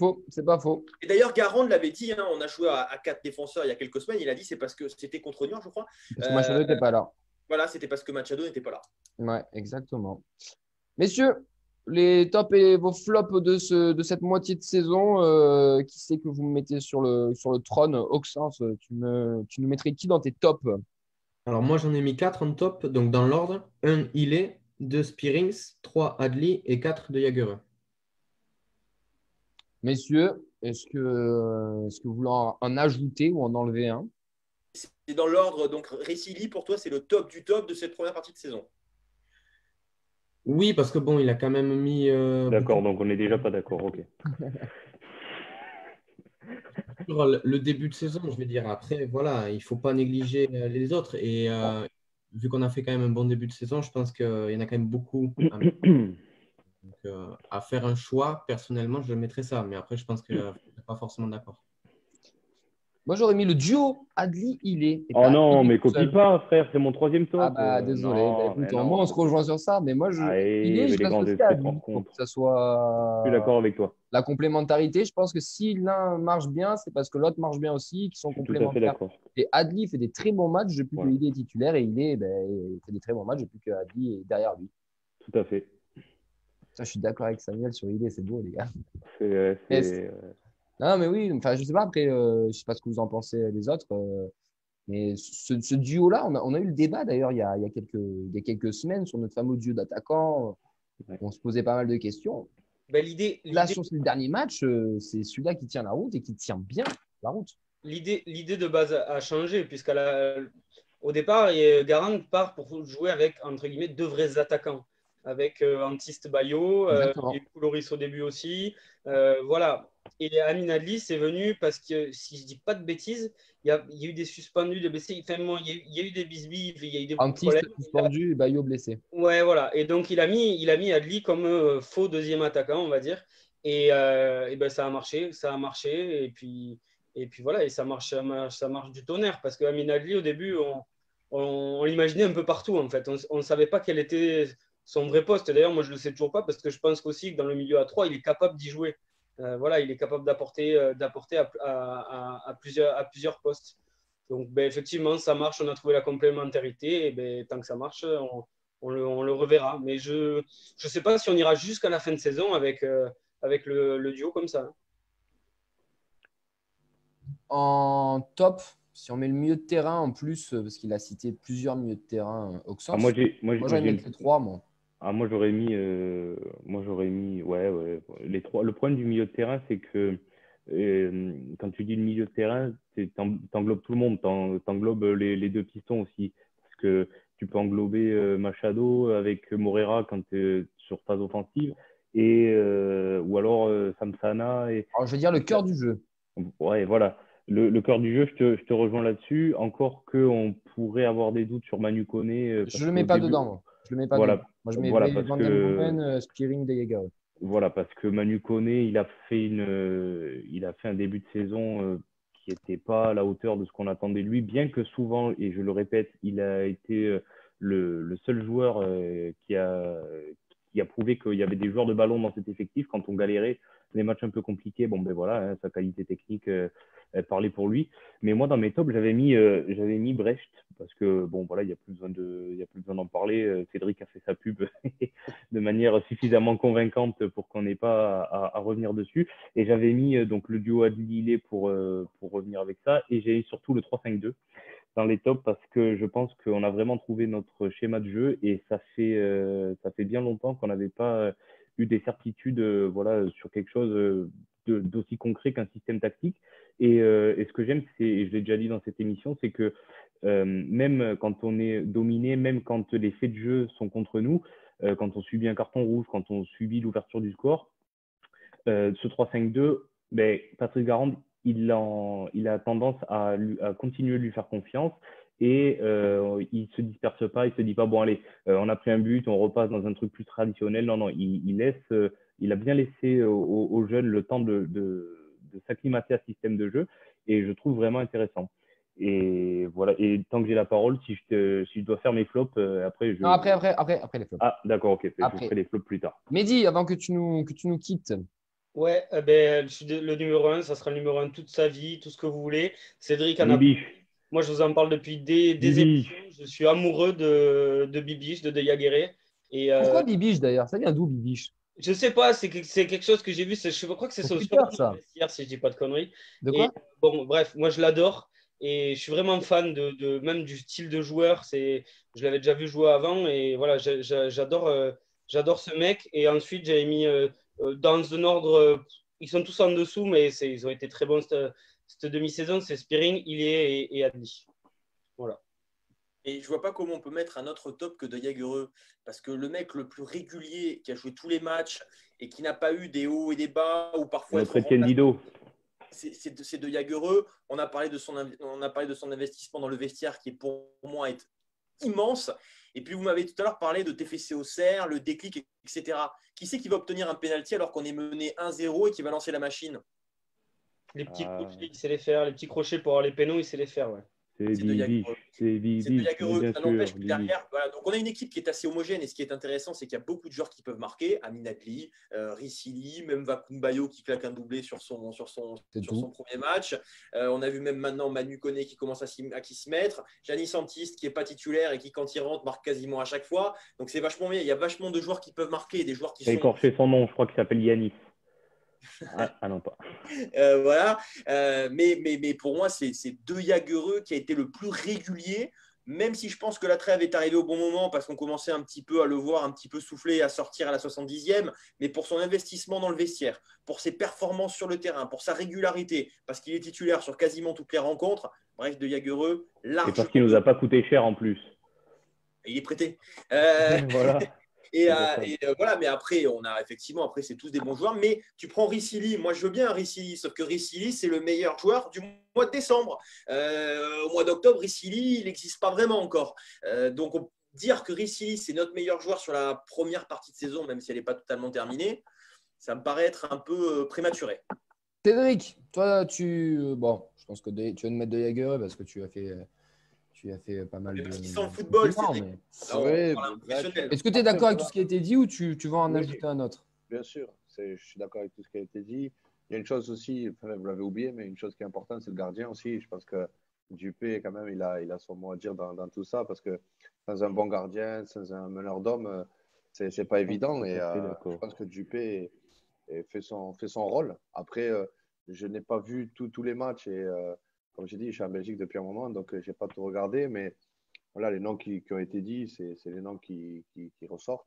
faux. Et d'ailleurs, Garand l'avait dit, on a joué à 4 défenseurs il y a quelques semaines. Il a dit c'est parce que c'était contre Niort, je crois. Parce que Machado n'était pas là. Voilà, c'était parce que Machado n'était pas là. Ouais, exactement. Messieurs, les tops et vos flops de cette moitié de saison, qui c'est que vous me mettez sur le trône? Auxence, tu nous mettrais qui dans tes tops? Alors moi, j'en ai mis 4 en top, donc dans l'ordre. 1, Ilé. 2 Spearings, 3 Adli et 4 de Jagereux. Messieurs, est-ce que vous voulez en ajouter ou en enlever un? C'est dans l'ordre. Donc, Ressili, pour toi, c'est le top du top de cette première partie de saison. Oui, parce que bon, il a quand même mis. D'accord, donc on n'est déjà pas d'accord. Ok. Sur le début de saison, je vais dire. Après, voilà, il ne faut pas négliger les autres. Et vu qu'on a fait quand même un bon début de saison, je pense qu'il y en a quand même beaucoup à faire un choix. Personnellement, je mettrais ça. Mais après, je pense que je ne suis pas forcément d'accord. Moi, j'aurais mis le duo Adli-Ilé. Oh non, mais copie pas, frère, c'est mon 3e top. Ah bah désolé. Non, Écoute, non. moi, on se rejoint sur ça, mais moi, Allez, Ilé, je les grands l'associe à esprits se Adli pour rencontrent. que ça soit Je suis d'accord avec toi. la complémentarité. Je pense que si l'un marche bien, c'est parce que l'autre marche bien aussi, qu'ils sont Je suis tout à fait complémentaires. d'accord. Et Adli fait des très bons matchs depuis Voilà. que Ilé est titulaire et Ilé il fait des très bons matchs depuis que Adli est derrière lui. Tout à fait. Ça, je suis d'accord avec Samuel sur Ilé, c'est beau, les gars. C'est Non, mais oui, enfin, je sais pas après, je sais pas ce que vous en pensez les autres, mais ce duo-là, on a eu le débat d'ailleurs il y a quelques semaines sur notre fameux duo d'attaquants. Ouais. On se posait pas mal de questions. Ben, Là, sur ce dernier match, c'est celui-là qui tient la route et qui tient bien la route. L'idée de base a changé, puisqu'au départ, Garand part pour jouer avec, entre guillemets, 2 vrais attaquants. Avec Antiste Bayo, et Kouloris au début aussi. Voilà. Et Amin Adli, c'est venu parce que, si je ne dis pas de bêtises, il y a eu des suspendus, des blessés. Enfin, il y a eu des bisbilles, il y a eu des Antiste suspendu et Bayo blessé. Ouais, voilà. Et donc, il a mis Adli comme faux 2e attaquant, on va dire. Et ben, ça a marché. Et puis voilà, et ça marche du tonnerre. Parce que Amin Adli, au début, on l'imaginait un peu partout, en fait. On ne savait pas quel était son vrai poste. D'ailleurs, moi, je ne le sais toujours pas parce que je pense qu'aussi que dans le milieu à 3, il est capable d'y jouer. Voilà, il est capable d'apporter à plusieurs postes. Donc, ben, effectivement, ça marche. On a trouvé la complémentarité. Et ben, tant que ça marche, on le reverra. Mais je ne sais pas si on ira jusqu'à la fin de saison avec le duo comme ça. En top, si on met le milieu de terrain en plus, parce qu'il a cité plusieurs milieux de terrain, Auxence. Moi, j'aurais mis les 3, moi. Moi, j'aurais mis, ouais, les 3. Le problème du milieu de terrain, c'est que quand tu dis le milieu de terrain, t'englobes tout le monde, t'englobes les 2 pistons aussi, parce que tu peux englober Machado avec Morera quand tu es sur phase offensive, ou alors Samsana. Alors, je veux dire le cœur du jeu. Ouais, voilà. Le cœur du jeu, je te rejoins là-dessus. Encore qu'on pourrait avoir des doutes sur Manu Koné. Je ne le mets pas dedans, moi. Je le mets pas dedans. Moi, je mets Van den Boomen, Spearing, De Jager. Voilà, parce que Manu Koné, il a fait un début de saison qui n'était pas à la hauteur de ce qu'on attendait de lui, bien que souvent, et je le répète, il a été le seul joueur qui a prouvé qu'il y avait des joueurs de ballon dans cet effectif quand on galérait, les matchs un peu compliqués. Bon, ben voilà, hein, sa qualité technique parlait pour lui. Mais moi, dans mes tops, j'avais mis Brecht parce que bon, voilà, il n'y a plus besoin d'en parler. Cédric a fait sa pub de manière suffisamment convaincante pour qu'on n'ait pas à revenir dessus. Et j'avais mis donc le duo Adli-Ilé pour revenir avec ça. Et j'ai mis surtout le 3-5-2 dans les tops parce que je pense qu'on a vraiment trouvé notre schéma de jeu et ça fait bien longtemps qu'on n'avait pas eu des certitudes voilà, sur quelque chose d'aussi concret qu'un système tactique. Et ce que j'aime, et je l'ai déjà dit dans cette émission, c'est que même quand on est dominé, même quand les faits de jeu sont contre nous, quand on subit un carton rouge, quand on subit l'ouverture du score, ce 3-5-2, ben, Patrice Garand, il a tendance à continuer de lui faire confiance et il ne se disperse pas, il ne se dit pas bon allez, on a pris un but, on repasse dans un truc plus traditionnel. Non, il a bien laissé aux jeunes le temps de s'acclimater à ce système de jeu et je trouve vraiment intéressant. Et voilà, et tant que j'ai la parole, si je dois faire mes flops, après Non, après les flops. Ah d'accord, ok, je ferai les flops plus tard. Mehdi, avant que tu nous quittes. Ouais, ben, le numéro 1, ça sera le numéro 1 toute sa vie, tout ce que vous voulez. Cédric en a... Moi, je vous en parle depuis des émissions. Je suis amoureux de Bibiche, de Jager. Pourquoi Bibiche d'ailleurs? Ça vient d'où Bibiche? Je sais pas, c'est quelque chose que j'ai vu. Je crois que c'est sur Twitter, ça. Hier, si je dis pas de conneries. De quoi? Bon, bref, moi je l'adore. Et je suis vraiment fan même du style de joueur. Je l'avais déjà vu jouer avant. Et voilà, j'adore ce mec. Et ensuite, j'avais mis dans un ordre. Ils sont tous en dessous, mais ils ont été très bons cette demi-saison. C'est Spearing, Illier et Adli. Voilà. Et je vois pas comment on peut mettre un autre top que De Jagereux. Parce que le mec le plus régulier, qui a joué tous les matchs et qui n'a pas eu des hauts et des bas, ou parfois Notre Etienne Didot. C'est De Jagereux. On a parlé de son investissement dans le vestiaire qui, pour moi, est immense. Et puis, vous m'avez tout à l'heure parlé de TFC Auxerre, le déclic, etc. Qui c'est qui va obtenir un pénalty alors qu'on est mené 1-0 et qui va lancer la machine? Les petits crochets, il sait les faire. Les petits crochets pour avoir les pénaux, il sait les faire. Ouais. C'est De Jagereux. Ça n'empêche que derrière, voilà. Donc, on a une équipe qui est assez homogène. Et ce qui est intéressant, c'est qu'il y a beaucoup de joueurs qui peuvent marquer. Amin Adli, Ricili, même Vakoun Bayo qui claque un doublé sur son premier match. On a vu même maintenant Manu Koné qui commence à s'y mettre. Gianni Santiste qui n'est pas titulaire et qui, quand il rentre, marque quasiment à chaque fois. Donc, c'est vachement bien. Il y a vachement de joueurs qui peuvent marquer et des joueurs qui sont. Écorché son nom, je crois qu'il s'appelle Yanis. Ah non, pas. Voilà. Mais pour moi, c'est De Jagereux qui a été le plus régulier, même si je pense que la trêve est arrivée au bon moment parce qu'on commençait un petit peu à le voir un petit peu souffler, à sortir à la 70e, mais pour son investissement dans le vestiaire, pour ses performances sur le terrain, pour sa régularité, parce qu'il est titulaire sur quasiment toutes les rencontres. Bref, De Jagereux, largement. Et parce qu'il ne nous a pas coûté cher en plus. Il est prêté. Voilà. Et voilà, mais après, c'est tous des bons joueurs. Mais tu prends Ricili, moi je veux bien Ricili, sauf que Ricili, c'est le meilleur joueur du mois de décembre. Au mois d'octobre, Ricili, il n'existe pas vraiment encore. Donc, dire que Ricili, c'est notre meilleur joueur sur la première partie de saison, même si elle n'est pas totalement terminée, ça me paraît être un peu prématuré. Cédric, toi, je pense que tu vas nous mettre De Jagereux parce que tu as fait pas mal de. Sans le football, mais... Est-ce que tu es d'accord avec tout ce qui a été dit ou tu vas en ajouter un autre? Bien sûr, je suis d'accord avec tout ce qui a été dit. Il y a une chose aussi, vous l'avez oublié, mais une chose qui est importante, c'est le gardien aussi. Je pense que Dupé, quand même, il a son mot à dire dans tout ça parce que sans un bon gardien, sans un meneur d'hommes, c'est pas évident. Et je pense que Dupé fait son rôle. Après, je n'ai pas vu tous les matchs et comme j'ai dit, je suis en Belgique depuis un moment, donc je n'ai pas tout regardé, mais voilà, les noms qui ont été dits, c'est les noms qui ressortent.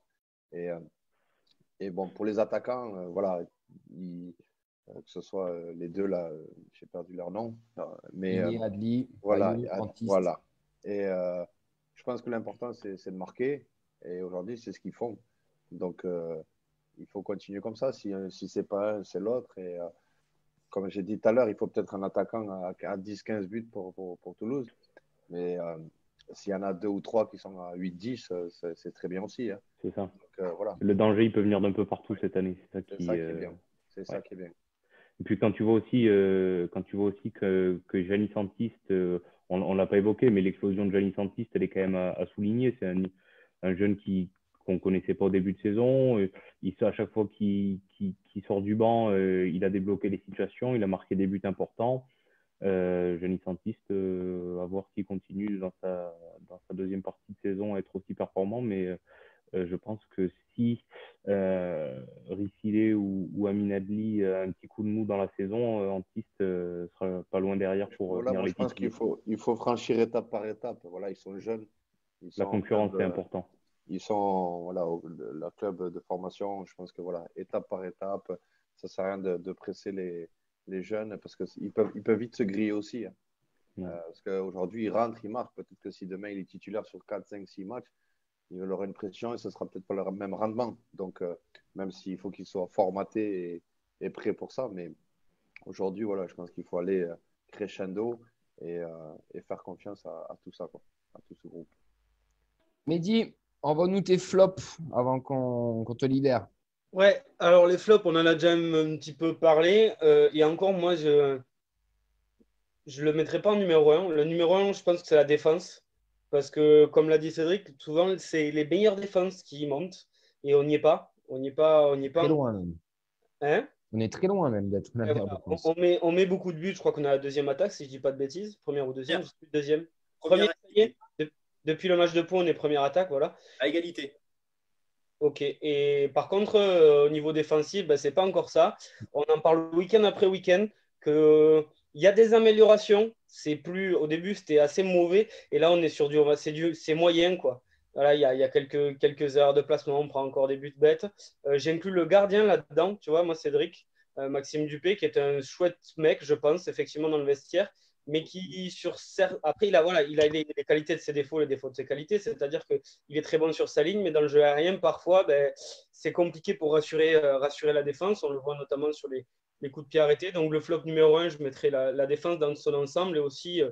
Et bon, pour les attaquants, voilà, que ce soit les deux là, j'ai perdu leur nom, mais Adli, voilà. Et je pense que l'important, c'est de marquer, et aujourd'hui, c'est ce qu'ils font. Donc, il faut continuer comme ça. Si ce n'est pas un, c'est l'autre. Et comme j'ai dit tout à l'heure, il faut peut-être un attaquant à 10-15 buts pour Toulouse. Mais s'il y en a 2 ou 3 qui sont à 8-10, c'est très bien aussi. Hein. C'est ça. Donc, voilà. Le danger, il peut venir d'un peu partout cette année. C'est ça qui est bien. C'est ça qui est bien. Et puis quand tu vois aussi que Gianni Santiste, on ne l'a pas évoqué, mais l'explosion de Gianni Santiste, elle est quand même à souligner. C'est un jeune qu'on ne connaissait pas au début de saison. À chaque fois qu'il sort du banc, il a débloqué les situations, il a marqué des buts importants. Gianni Santiste, à voir s'il continue dans sa deuxième partie de saison à être aussi performant. Mais je pense que si Ricilé ou Amin Adli a un petit coup de mou dans la saison, Antiste sera pas loin derrière pour venir les je pense qu'il faut franchir étape par étape. Voilà, ils sont jeunes. La concurrence, c'est important. Ils sont leur club de formation. Je pense que voilà, étape par étape, ça ne sert à rien de presser les jeunes parce qu'ils peuvent vite se griller aussi. Hein. Parce qu'aujourd'hui, ils rentrent, ils marquent. Peut-être que si demain il est titulaire sur 4, 5, 6 matchs, il aura une pression et ce ne sera peut-être pas le même rendement. Donc, même s'il faut qu'il soit formaté et prêt pour ça. Mais aujourd'hui, voilà, je pense qu'il faut aller crescendo et faire confiance à tout ça, quoi, à tout ce groupe. Mehdi, envoie-nous tes flops avant qu'on te libère. Ouais, alors les flops, on en a déjà un petit peu parlé. Et encore, moi, je ne le mettrai pas en numéro 1. Le numéro 1, je pense que c'est la défense. Parce que, comme l'a dit Cédric, souvent, c'est les meilleures défenses qui montent. Et on n'y est pas. On n'y est pas. Très loin, même. Hein? On est très loin, même, d'être la meilleure défense. On met beaucoup de buts. Je crois qu'on a la deuxième attaque, si je ne dis pas de bêtises. Première ou deuxième? Je sais plus, deuxième. Première, ça y est. Depuis le match de Pau, on est première attaque, voilà. À égalité. Ok. Et par contre, au niveau défensif, ce n'est pas encore ça. On en parle week-end après week-end que Il y a des améliorations. Au début, c'était assez mauvais. Et là, on est sur c'est moyen, quoi. Voilà, il y a quelques erreurs de placement. On prend encore des buts bêtes. J'inclus le gardien là-dedans. Tu vois, moi, Cédric, Maxime Dupé, qui est un chouette mec, je pense, effectivement, dans le vestiaire. Mais qui, après, il a les qualités de ses défauts, les défauts de ses qualités. C'est-à-dire qu'il est très bon sur sa ligne, mais dans le jeu aérien, parfois, c'est compliqué pour rassurer la défense. On le voit notamment sur les coups de pied arrêtés. Donc, le flop numéro 1, je mettrai la défense dans son ensemble et aussi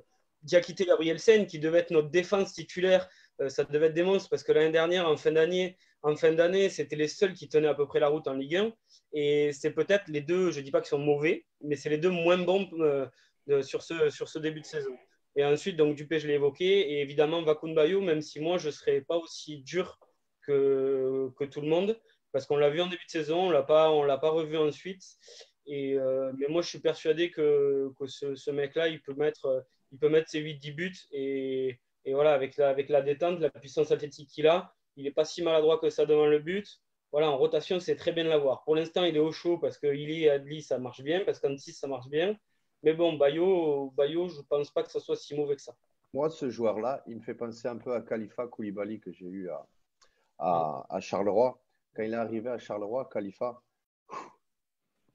Diakité Gabrielsen, qui devait être notre défense titulaire. Ça devait être des monstres parce que l'année dernière, en fin d'année, c'était les seuls qui tenaient à peu près la route en Ligue 1. Et c'est peut-être les deux, je ne dis pas qu'ils sont mauvais, mais c'est les deux moins bons sur ce début de saison. Et ensuite, donc Dupé, je l'ai évoqué. Et évidemment, Bakun Bayo, même si moi, je ne serais pas aussi dur que tout le monde, parce qu'on l'a vu en début de saison, on l'a pas revu ensuite. Mais moi, je suis persuadé que ce mec-là, il peut mettre ses 8-10 buts. Et voilà, avec la détente, la puissance athlétique qu'il a, il n'est pas si maladroit que ça devant le but. Voilà, en rotation, c'est très bien de l'avoir. Pour l'instant, il est au chaud parce que Ili et Adli, ça marche bien, parce qu'en 6, ça marche bien. Mais bon, Bayo, je ne pense pas que ça soit si mauvais que ça. Moi, ce joueur-là, il me fait penser un peu à Khalifa Koulibaly que j'ai eu à Charleroi. Quand il est arrivé à Charleroi, Khalifa,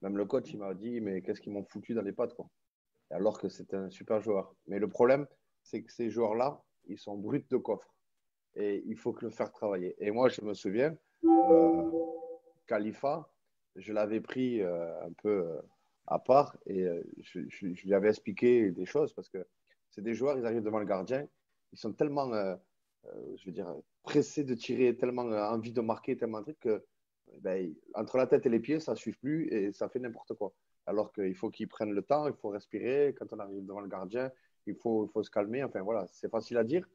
même le coach, il m'a dit, mais qu'est-ce qu'ils m'ont foutu dans les pattes, quoi. Alors que c'était un super joueur. Mais le problème, c'est que ces joueurs-là, ils sont bruts de coffre. Et il faut que le faire travailler. Et moi, je me souviens, Khalifa, je l'avais pris un peu à part et je lui avais expliqué des choses parce que c'est des joueurs, ils arrivent devant le gardien, ils sont tellement, je veux dire, pressés de tirer, tellement envie de marquer, tellement de trucs que entre la tête et les pieds, ça ne suit plus et ça fait n'importe quoi. Alors qu'il faut qu'ils prennent le temps, il faut respirer. Quand on arrive devant le gardien, il faut se calmer. Enfin voilà, c'est facile à dire,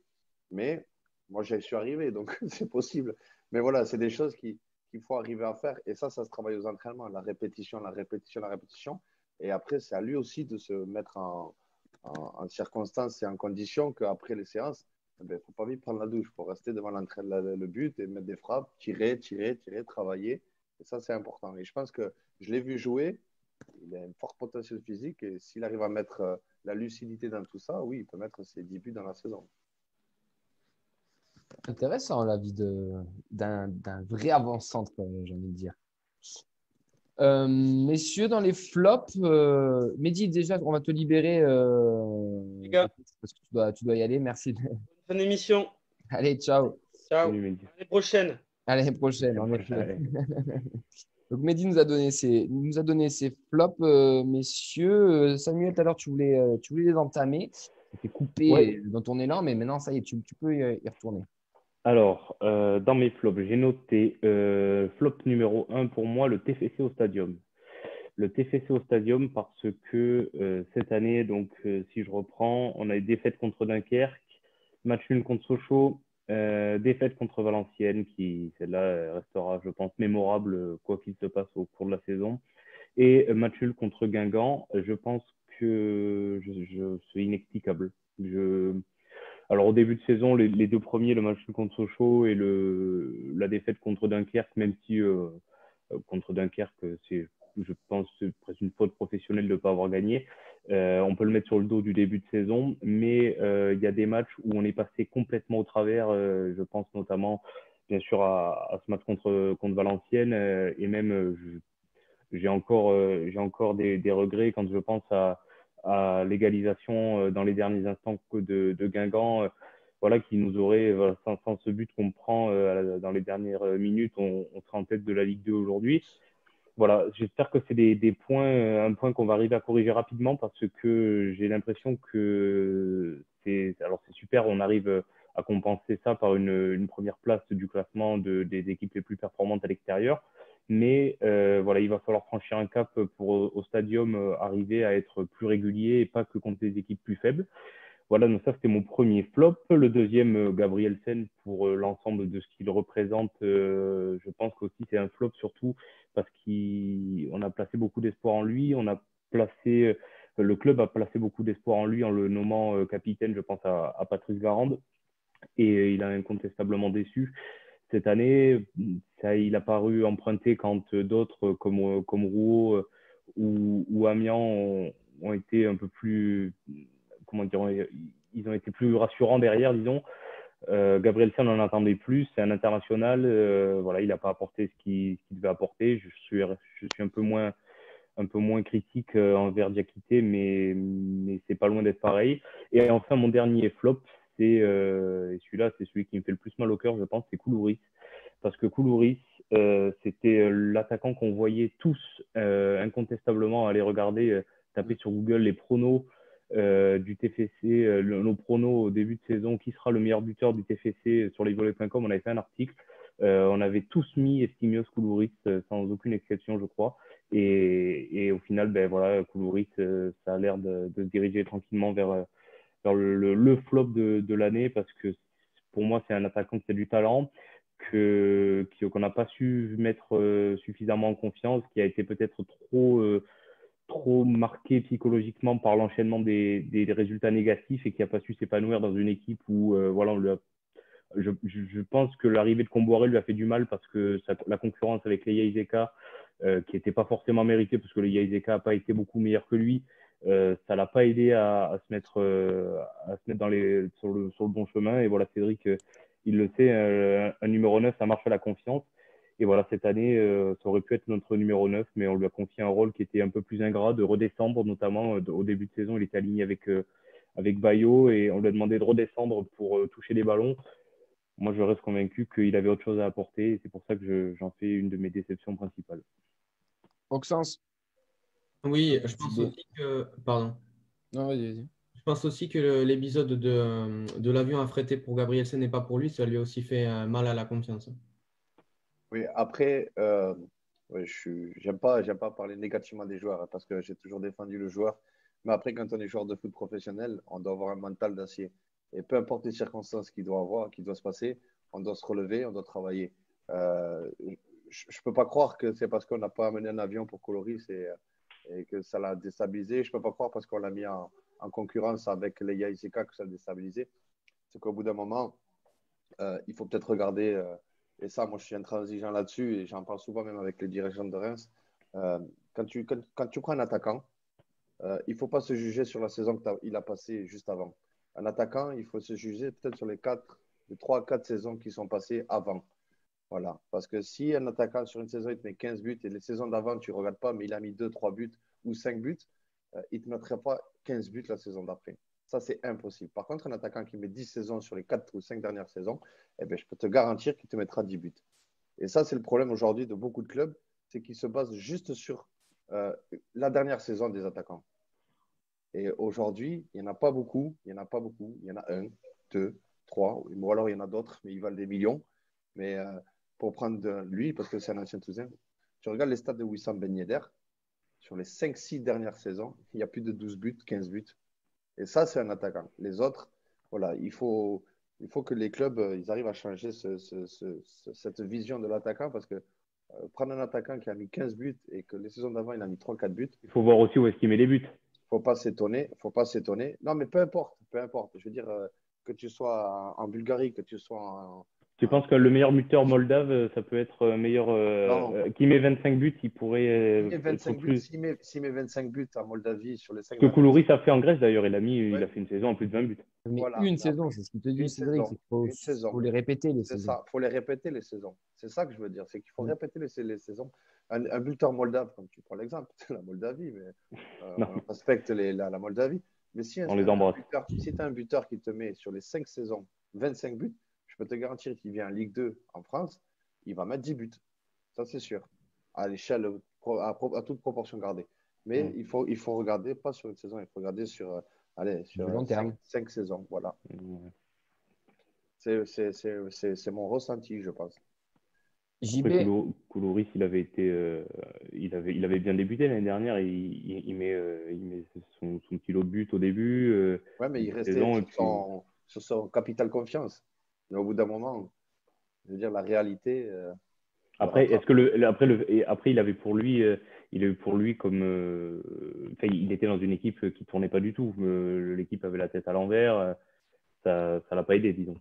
mais moi j'y suis arrivé, donc c'est possible. Mais voilà, c'est des choses qu'il faut arriver à faire et ça se travaille aux entraînements, la répétition. Et après, c'est à lui aussi de se mettre en circonstances et en conditions qu'après les séances, il ne faut pas vite prendre la douche. Il faut rester devant le but et mettre des frappes, tirer, travailler. Et ça, c'est important. Et je pense que je l'ai vu jouer. Il a un fort potentiel physique. Et s'il arrive à mettre la lucidité dans tout ça, oui, il peut mettre ses 10 buts dans la saison. Intéressant, l'avis d'un vrai avant-centre, j'ai envie de dire. Messieurs, dans les flops, Mehdi, déjà, on va te libérer. Les gars. Parce que tu dois y aller. Merci. Bonne émission. Allez, ciao. Ciao. À l'année prochaine. À l'année prochaine, en effet. Donc, Mehdi nous a donné ses flops, messieurs. Samuel, tout à l'heure, tu voulais les entamer. Tu t'es coupé dans ton élan, mais maintenant, ça y est, tu peux y retourner. Alors, dans mes flops, j'ai noté flop numéro 1 pour moi, le TFC au Stadium. Le TFC au Stadium parce que cette année, donc si je reprends, on a eu défaite contre Dunkerque, match nul contre Sochaux, défaite contre Valenciennes, qui celle-là restera, je pense, mémorable quoi qu'il se passe au cours de la saison, et match nul contre Guingamp. Je pense que c'est inexplicable. Alors, au début de saison, les deux premiers, le match contre Sochaux et la défaite contre Dunkerque, même si contre Dunkerque, je pense que c'est presque une faute professionnelle de ne pas avoir gagné. On peut le mettre sur le dos du début de saison, mais il y a des matchs où on est passé complètement au travers. Je pense notamment, bien sûr, à ce match contre Valenciennes. Et même, j'ai encore des regrets quand je pense à l'égalisation dans les derniers instants de Guingamp, qui nous aurait, sans ce but qu'on prend dans les dernières minutes, on sera en tête de la Ligue 2 aujourd'hui. Voilà, j'espère que c'est un point qu'on va arriver à corriger rapidement parce que j'ai l'impression que c'est super, on arrive à compenser ça par une première place du classement des équipes les plus performantes à l'extérieur. Mais il va falloir franchir un cap pour au Stadium arriver à être plus régulier et pas que contre des équipes plus faibles. Voilà, donc ça c'était mon premier flop. Le deuxième, Gabrielsen, pour l'ensemble de ce qu'il représente, je pense qu'aussi c'est un flop surtout parce qu'on a placé beaucoup d'espoir en lui. Le club a placé beaucoup d'espoir en lui en le nommant capitaine, je pense à Patrice Garande. Et il a incontestablement déçu. Cette année, il a paru emprunté quand d'autres comme Rouault ou Amiens ont été un peu plus, comment dire, ils ont été plus rassurants derrière, disons. Gabrielsen, on en attendait plus, c'est un international, voilà, il n'a pas apporté ce qu'il devait apporter. Je suis un peu moins critique envers Diakité, mais c'est pas loin d'être pareil. Et enfin, mon dernier flop, et celui-là, c'est celui qui me fait le plus mal au cœur, je pense, c'est Koulouris. Parce que Koulouris, c'était l'attaquant qu'on voyait tous incontestablement aller regarder, taper sur Google les pronos du TFC, nos pronos au début de saison, qui sera le meilleur buteur du TFC sur lesvolets.com. On avait fait un article. On avait tous mis Estimios Koulouris sans aucune exception, je crois. Et au final, ben voilà, Koulouris, ça a l'air de se diriger tranquillement vers le flop de l'année, parce que pour moi, c'est un attaquant qui a du talent, qu'on n'a pas su mettre suffisamment en confiance, qui a été peut-être trop marqué psychologiquement par l'enchaînement des résultats négatifs et qui n'a pas su s'épanouir dans une équipe où voilà, je pense que l'arrivée de Comboiré lui a fait du mal, parce que la concurrence avec Leia Izeka, qui n'était pas forcément méritée, parce que Leia Izeka n'a pas été beaucoup meilleur que lui, ça l'a pas aidé à se mettre sur le bon chemin. Et voilà, Cédric, il le sait, un numéro 9, ça marche à la confiance. Et voilà, cette année, ça aurait pu être notre numéro 9, mais on lui a confié un rôle qui était un peu plus ingrat, de redescendre, notamment au début de saison. Il était aligné avec Bayo, et on lui a demandé de redescendre pour toucher des ballons. Moi, je reste convaincu qu'il avait autre chose à apporter, et c'est pour ça que j'en fais une de mes déceptions principales. Auxence. Oui, je pense aussi que… Pardon. Non, vas-y. Je pense aussi que l'épisode de l'avion affrété pour Gabrielsen n'est pas pour lui, ça lui a aussi fait mal à la confiance. Oui, après, ouais, j'aime pas parler négativement des joueurs, hein, parce que j'ai toujours défendu le joueur. Mais après, quand on est joueur de foot professionnel, on doit avoir un mental d'acier. Et peu importe les circonstances qu'il doit se passer, on doit se relever, on doit travailler. Je ne peux pas croire que c'est parce qu'on n'a pas amené un avion pour Coloris et que ça l'a déstabilisé. Je ne peux pas croire parce qu'on l'a mis en concurrence avec les Yaïseka que ça l'a déstabilisé. C'est qu'au bout d'un moment, il faut peut-être regarder, et ça, moi je suis intransigeant là-dessus, et j'en parle souvent même avec les dirigeants de Reims. Quand tu prends un attaquant, il ne faut pas se juger sur la saison qu'il a passée juste avant. Un attaquant, il faut se juger peut-être sur les 3-4 saisons qui sont passées avant. Voilà. Parce que si un attaquant sur une saison, il te met 15 buts, et les saisons d'avant, tu ne regardes pas, mais il a mis 2-3 buts ou 5 buts, il ne te mettrait pas 15 buts la saison d'après. Ça, c'est impossible. Par contre, un attaquant qui met 10 saisons sur les 4 ou 5 dernières saisons, eh bien, je peux te garantir qu'il te mettra 10 buts. Et ça, c'est le problème aujourd'hui de beaucoup de clubs, c'est qu'ils se basent juste sur la dernière saison des attaquants. Et aujourd'hui, il n'y en a pas beaucoup. Il y en a 1, 2, 3, ou alors il y en a d'autres, mais ils valent des millions. Mais pour prendre lui, parce que c'est un ancien Toulousain, tu regardes les stats de Wissam Ben Yedder, sur les 5-6 dernières saisons, il y a plus de 12 buts, 15 buts. Et ça, c'est un attaquant. Les autres, voilà, il faut que les clubs ils arrivent à changer cette vision de l'attaquant, parce que prendre un attaquant qui a mis 15 buts et que les saisons d'avant, il a mis 3-4 buts. Il faut voir aussi où est-ce qu'il met les buts. Faut pas s'étonner. Non, mais peu importe. Je veux dire, que tu sois en Bulgarie, que tu sois en… Tu penses que le meilleur buteur moldave, ça peut être meilleur qui met 25 buts, il pourrait être plus… S'il met 25 buts en Moldavie sur les 5 Ce que Koulouris a fait en Grèce d'ailleurs, il a fait une saison en plus de 20 buts. Mais voilà, une saison, c'est ce qu'il te dit, Cédric, il faut les répéter les saisons. Il faut les répéter les saisons. C'est ça que je veux dire, c'est qu'il faut répéter les saisons. Un buteur moldave, comme tu prends l'exemple, c'est la Moldavie, mais on respecte la Moldavie. Mais si on les embrasse. Si tu as un buteur qui te met sur les 5 saisons 25 buts, je peux te garantir qu'il vient en Ligue 2 en France, il va mettre 10 buts. Ça, c'est sûr. À l'échelle, à toute proportion gardée. Mais il faut regarder, pas sur une saison, il faut regarder sur long terme. 5 saisons. Voilà. C'est mon ressenti, je pense. Après, Koulouris, il avait bien débuté l'année dernière. Il met son petit lot de but au début. Ouais, mais il restait sur son capital confiance. Mais au bout d'un moment, je veux dire, la réalité. Après, il avait pour lui comme. Il était dans une équipe qui ne tournait pas du tout. L'équipe avait la tête à l'envers. Ça ne l'a pas aidé, disons.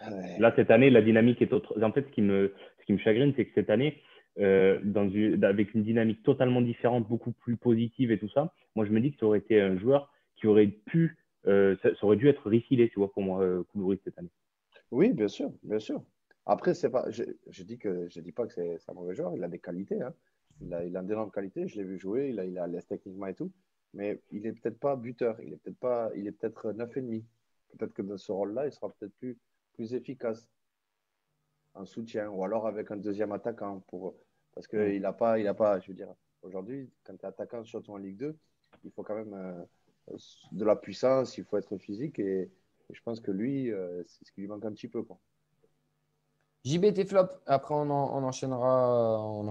Ouais. Là, cette année, la dynamique est autre. En fait, ce qui me chagrine, c'est que cette année, avec une dynamique totalement différente, beaucoup plus positive et tout ça, moi je me dis que ça aurait été un joueur qui aurait pu, ça aurait dû être refilé, tu vois, pour moi, Koulouris cette année. Oui, bien sûr, bien sûr. Après, c'est pas, je dis pas que c'est un mauvais joueur, il a des qualités, hein. Il a d'énormes qualités, je l'ai vu jouer, il a l'aise techniquement et tout, mais il est peut-être pas buteur, il est peut-être 9,5. Peut-être que dans ce rôle-là, il sera peut-être plus efficace en soutien, ou alors avec un deuxième attaquant parce qu'il a pas, je veux dire, aujourd'hui, quand tu es attaquant, surtout en Ligue 2, il faut quand même de la puissance, il faut être physique, et je pense que lui, c'est ce qui lui manque un petit peu, quoi. JB, tes flops. Après, on enchaînera.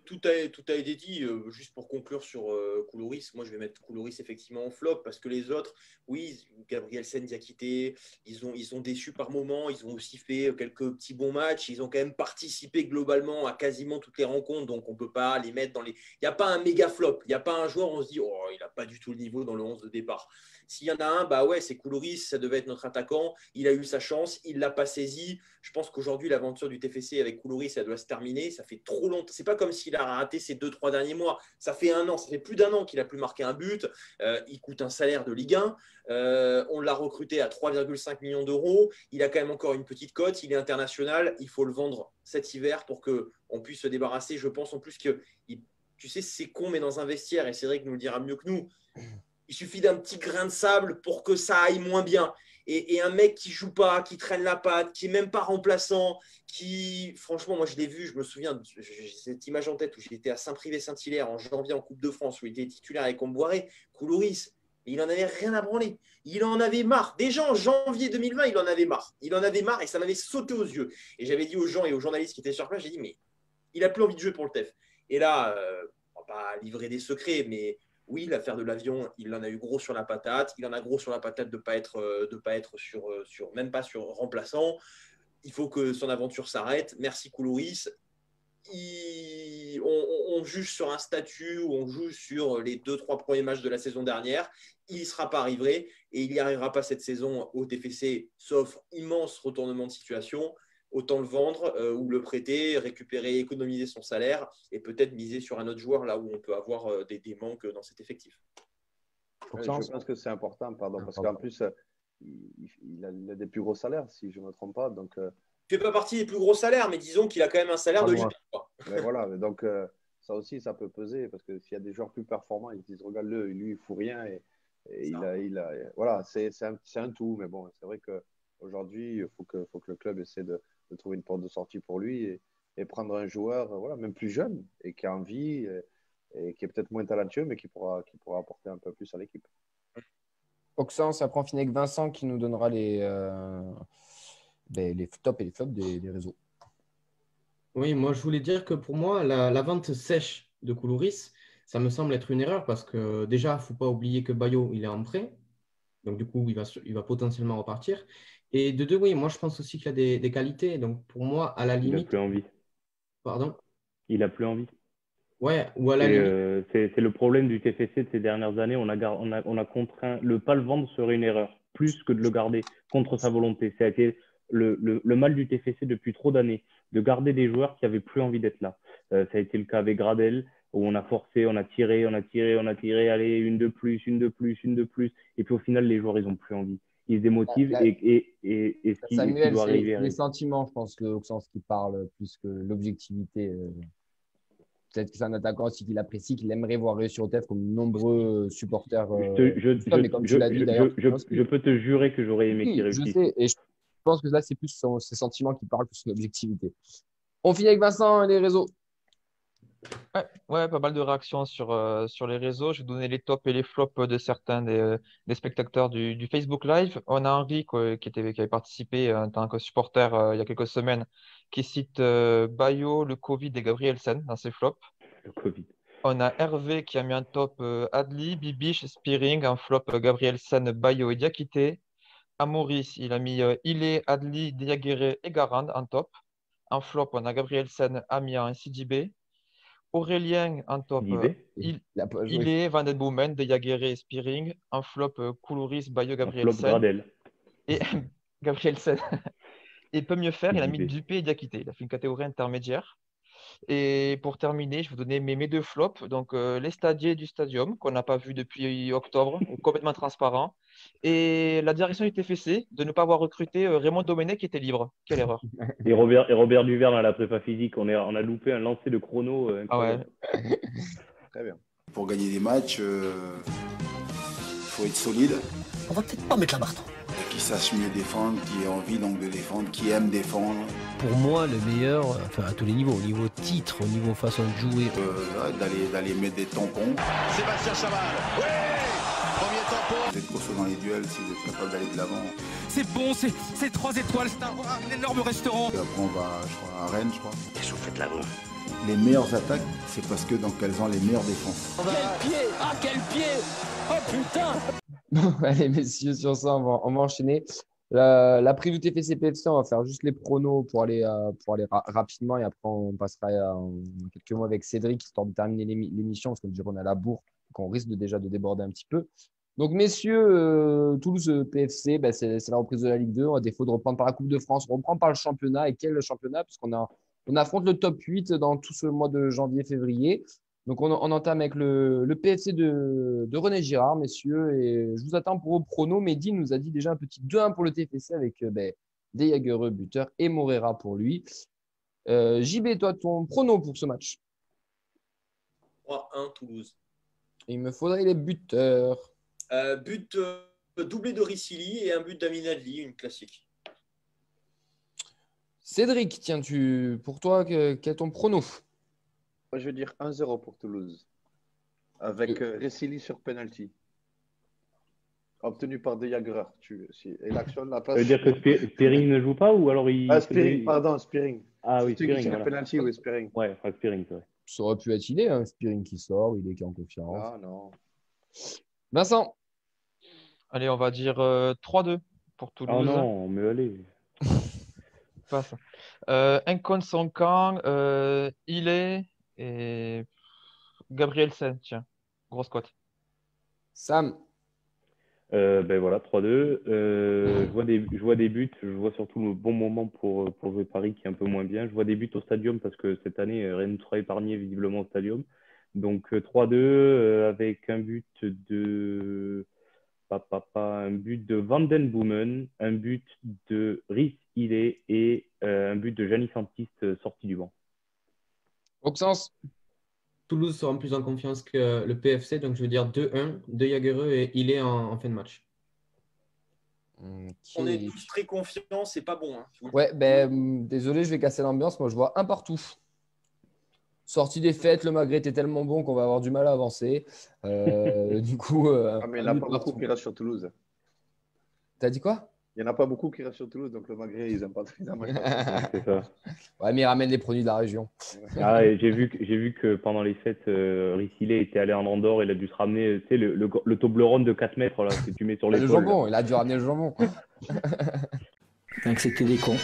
Tout a été dit. Juste pour conclure sur Koulouris, moi je vais mettre Koulouris effectivement en flop parce que les autres, oui, Gabrielsen, Diakité, ils ont déçu par moments. Ils ont aussi fait quelques petits bons matchs. Ils ont quand même participé globalement à quasiment toutes les rencontres. Donc on ne peut pas les mettre dans les. Il n'y a pas un méga flop. Il n'y a pas un joueur où on se dit, oh, il n'a pas du tout le niveau dans le 11 de départ. S'il y en a un, bah ouais, c'est Koulouris, ça devait être notre attaquant. Il a eu sa chance, il ne l'a pas saisi. Je pense qu'aujourd'hui, l'aventure du TFC avec Koulouris, ça doit se terminer. Ça fait trop longtemps. C'est pas comme s'il a raté ces 2-3 derniers mois. Ça fait un an, ça fait plus d'un an qu'il n'a plus marqué un but. Il coûte un salaire de Ligue 1. On l'a recruté à 3,5 millions d'euros. Il a quand même encore une petite cote. Il est international. Il faut le vendre cet hiver pour qu'on puisse se débarrasser. Je pense en plus que, tu sais, c'est con, mais dans un vestiaire, et Cédric nous le dira mieux que nous, il suffit d'un petit grain de sable pour que ça aille moins bien. Et un mec qui joue pas, qui traîne la patte, qui est même pas remplaçant, qui, franchement, moi je l'ai vu, je me souviens, j'ai cette image en tête où j'étais à Saint-Privé-Saint-Hilaire en janvier en Coupe de France, où il était titulaire avec Comboiré, Koulouris, il en avait rien à branler. Il en avait marre. Déjà en janvier 2020, il en avait marre. Il en avait marre et ça m'avait sauté aux yeux. Et j'avais dit aux gens et aux journalistes qui étaient sur place, j'ai dit, mais il a plus envie de jouer pour le TEF. Et là, on va pas livrer des secrets, mais oui, l'affaire de l'avion, il en a eu gros sur la patate. Il en a gros sur la patate de ne pas être sur même pas sur remplaçant. Il faut que son aventure s'arrête. Merci Koulouris. On juge sur un statut ou on juge sur les 2-3 premiers matchs de la saison dernière. Il ne sera pas arrivé et il n'y arrivera pas cette saison au TFC, sauf immense retournement de situation. Autant le vendre ou le prêter, récupérer, économiser son salaire et peut-être miser sur un autre joueur là où on peut avoir des manques dans cet effectif. Je pense que c'est important, parce qu'en plus, il a des plus gros salaires, si je ne me trompe pas. Donc, il ne fait pas partie des plus gros salaires, mais disons qu'il a quand même un salaire de Ligue 1. Mais voilà, donc ça aussi, ça peut peser, parce que s'il y a des joueurs plus performants, ils disent, regarde-le, lui, il ne fout rien. Et voilà, c'est un tout. Mais bon, c'est vrai qu'aujourd'hui, il faut que le club essaie de trouver une porte de sortie pour lui et prendre un joueur même plus jeune et qui a envie et qui est peut-être moins talentueux mais qui pourra apporter un peu plus à l'équipe. Oxens, après on finit avec Vincent qui nous donnera les tops et les flops des réseaux. Oui, moi je voulais dire que pour moi, la vente sèche de Koulouris, ça me semble être une erreur parce que déjà, il ne faut pas oublier que Bayo, il est en prêt. Donc du coup, il va potentiellement repartir. Et de deux, oui, moi je pense aussi qu'il a des qualités. Donc pour moi, à la limite. Il n'a plus envie. Pardon ? Il n'a plus envie. Ouais, ou à la limite. C'est le problème du TFC de ces dernières années. On a contraint. Pas le vendre serait une erreur, plus que de le garder contre sa volonté. Ça a été le mal du TFC depuis trop d'années, de garder des joueurs qui n'avaient plus envie d'être là. Ça a été le cas avec Gradel, où on a forcé, on a tiré, allez, une de plus. Et puis au final, les joueurs, ils n'ont plus envie. Ils se démotivent et ce qui doit arriver. Les sentiments, je pense, que Oxens qui parle plus que l'objectivité. Peut-être que c'est un attaquant aussi qu'il apprécie, qu'il aimerait voir réussir au TEF comme nombreux supporters. Mais comme tu l'as dit d'ailleurs. Je peux te jurer que j'aurais aimé qu'il réussisse. Je sais, et je pense que là, c'est plus ses sentiments qui parlent plus que l'objectivité. On finit avec Vincent et les réseaux. Ouais, pas mal de réactions sur les réseaux. Je vais donner les tops et les flops de certains des spectateurs du Facebook Live. On a Henri qui avait participé en tant que supporter il y a quelques semaines, qui cite Bayo, le Covid et Gabrielsen dans ses flops. Le Covid. On a Hervé qui a mis un top Adli, Bibiche, Spearing, un flop Gabrielsen, Bayo et Diakité. Maurice, il a mis Ilé, Adli, Diaguerre et Garand en top. En flop, on a Gabrielsen, Amiens et Sidibé. Aurélien en top, il est Van den Boomen, De Jager et Spearing. En flop, Koulouris, Bayo, Gabrielsen. Et Gabrielsen. Et peut mieux faire, il a mis Dupé et Diakité. Il a fait une catégorie intermédiaire. Et pour terminer, je vais vous donner mes deux flops. Donc, les stadiers du stadium, qu'on n'a pas vu depuis octobre, complètement transparent. Et la direction du TFC de ne pas avoir recruté Raymond Domenech qui était libre. Quelle erreur. Et Robert Duverne à la prépa physique, on a loupé un lancer de chrono Ah ouais. incroyable. Très bien. Pour gagner des matchs, faut être solide. On va peut-être pas mettre la barre trop. Qui sache mieux défendre, qui ait envie donc de défendre, qui aime défendre. Pour moi, le meilleur, enfin à tous les niveaux, au niveau titre, au niveau façon de jouer. D'aller mettre des tampons. Sébastien Chaval, oui, premier tampon. Vous êtes costaud dans les duels si vous êtes capable d'aller de l'avant. C'est bon, c'est 3 étoiles, c'est un énorme restaurant. Et après on va, je crois, à Rennes, je crois. Qu'est-ce que vous faites là-bas? Les meilleures attaques, c'est parce que donc elles ont les meilleures défenses. Quel pied! Ah, quel pied! Oh putain! Bon, allez, messieurs, sur ça, on va enchaîner. La preview TFC PFC, on va faire juste les pronos pour aller rapidement et après, on passera en quelques mots avec Cédric, histoire de terminer l'émission, parce qu'on a la bourre, donc on risque déjà de déborder un petit peu. Donc, messieurs, Toulouse PFC, c'est la reprise de la Ligue 2. À défaut de reprendre par la Coupe de France, on reprend par le championnat. Et quel championnat? Puisqu'on affronte le top 8 dans tout ce mois de janvier-février. Donc, on entame avec le PFC de René Girard, messieurs. Et je vous attends pour vos pronos. Mehdi nous a dit déjà un petit 2-1 pour le TFC avec des Jagereux buteur et Morera pour lui. JB, toi, ton prono pour ce match? 3-1 Toulouse. Il me faudrait les buteurs. But doublé de Ricili et un but d'Amin Adli, une classique. Cédric, tiens, pour toi, quel est ton prono? Moi, je veux dire 1-0 pour Toulouse. Avec Ressili sur penalty. Obtenu par De Jager. Et l'action de la passe. Ça veut dire que Spearing ne joue pas ou alors il. Spearing, pardon, Spearing. Ah oui, Spearing. Sur Voilà. penalty, oui, Spearing. Ouais, Spearing, c'est vrai. Ça aurait pu être idée, Spearing qui sort, il est en confiance. Ah non. Vincent? Allez, on va dire 3-2 pour Toulouse. Ah non, mais allez. Passe. Incon son camp, Ilé et Gabriel Sen, tiens, grosse cote. Sam? Voilà, 3-2. Je vois des buts. Je vois surtout le bon moment pour jouer Paris qui est un peu moins bien. Je vois des buts au stadium parce que cette année, rien ne sera épargné visiblement au stadium. Donc 3-2 avec un but de Van Den Boomen, un but de Rhys Ilé et un but de Giannis Antiste sorti du banc. Auxence? Toulouse sera plus en confiance que le PFC, donc je veux dire 2-1, De Jagereux et Ilé en fin de match. Okay. On est tous très confiants, c'est pas bon. Hein. Ouais, désolé, je vais casser l'ambiance. Moi, je vois un partout. Sortie des fêtes, le Maghreb était tellement bon qu'on va avoir du mal à avancer. Du coup. Mais il n'y en a pas beaucoup qui restent sur Toulouse. T'as dit quoi? Il n'y en a pas beaucoup qui restent sur Toulouse, donc le Maghreb, ils n'aiment pas. C'est ça. Ouais, mais ils ramènent des produits de la région. Ah, et j'ai vu que pendant les fêtes, Ricilé était allé en Andorre, il a dû se ramener, tu sais, le Toblerone de 4 mètres là, que tu mets sur les Le jambon, il a dû ramener le jambon. Donc c'était des cons.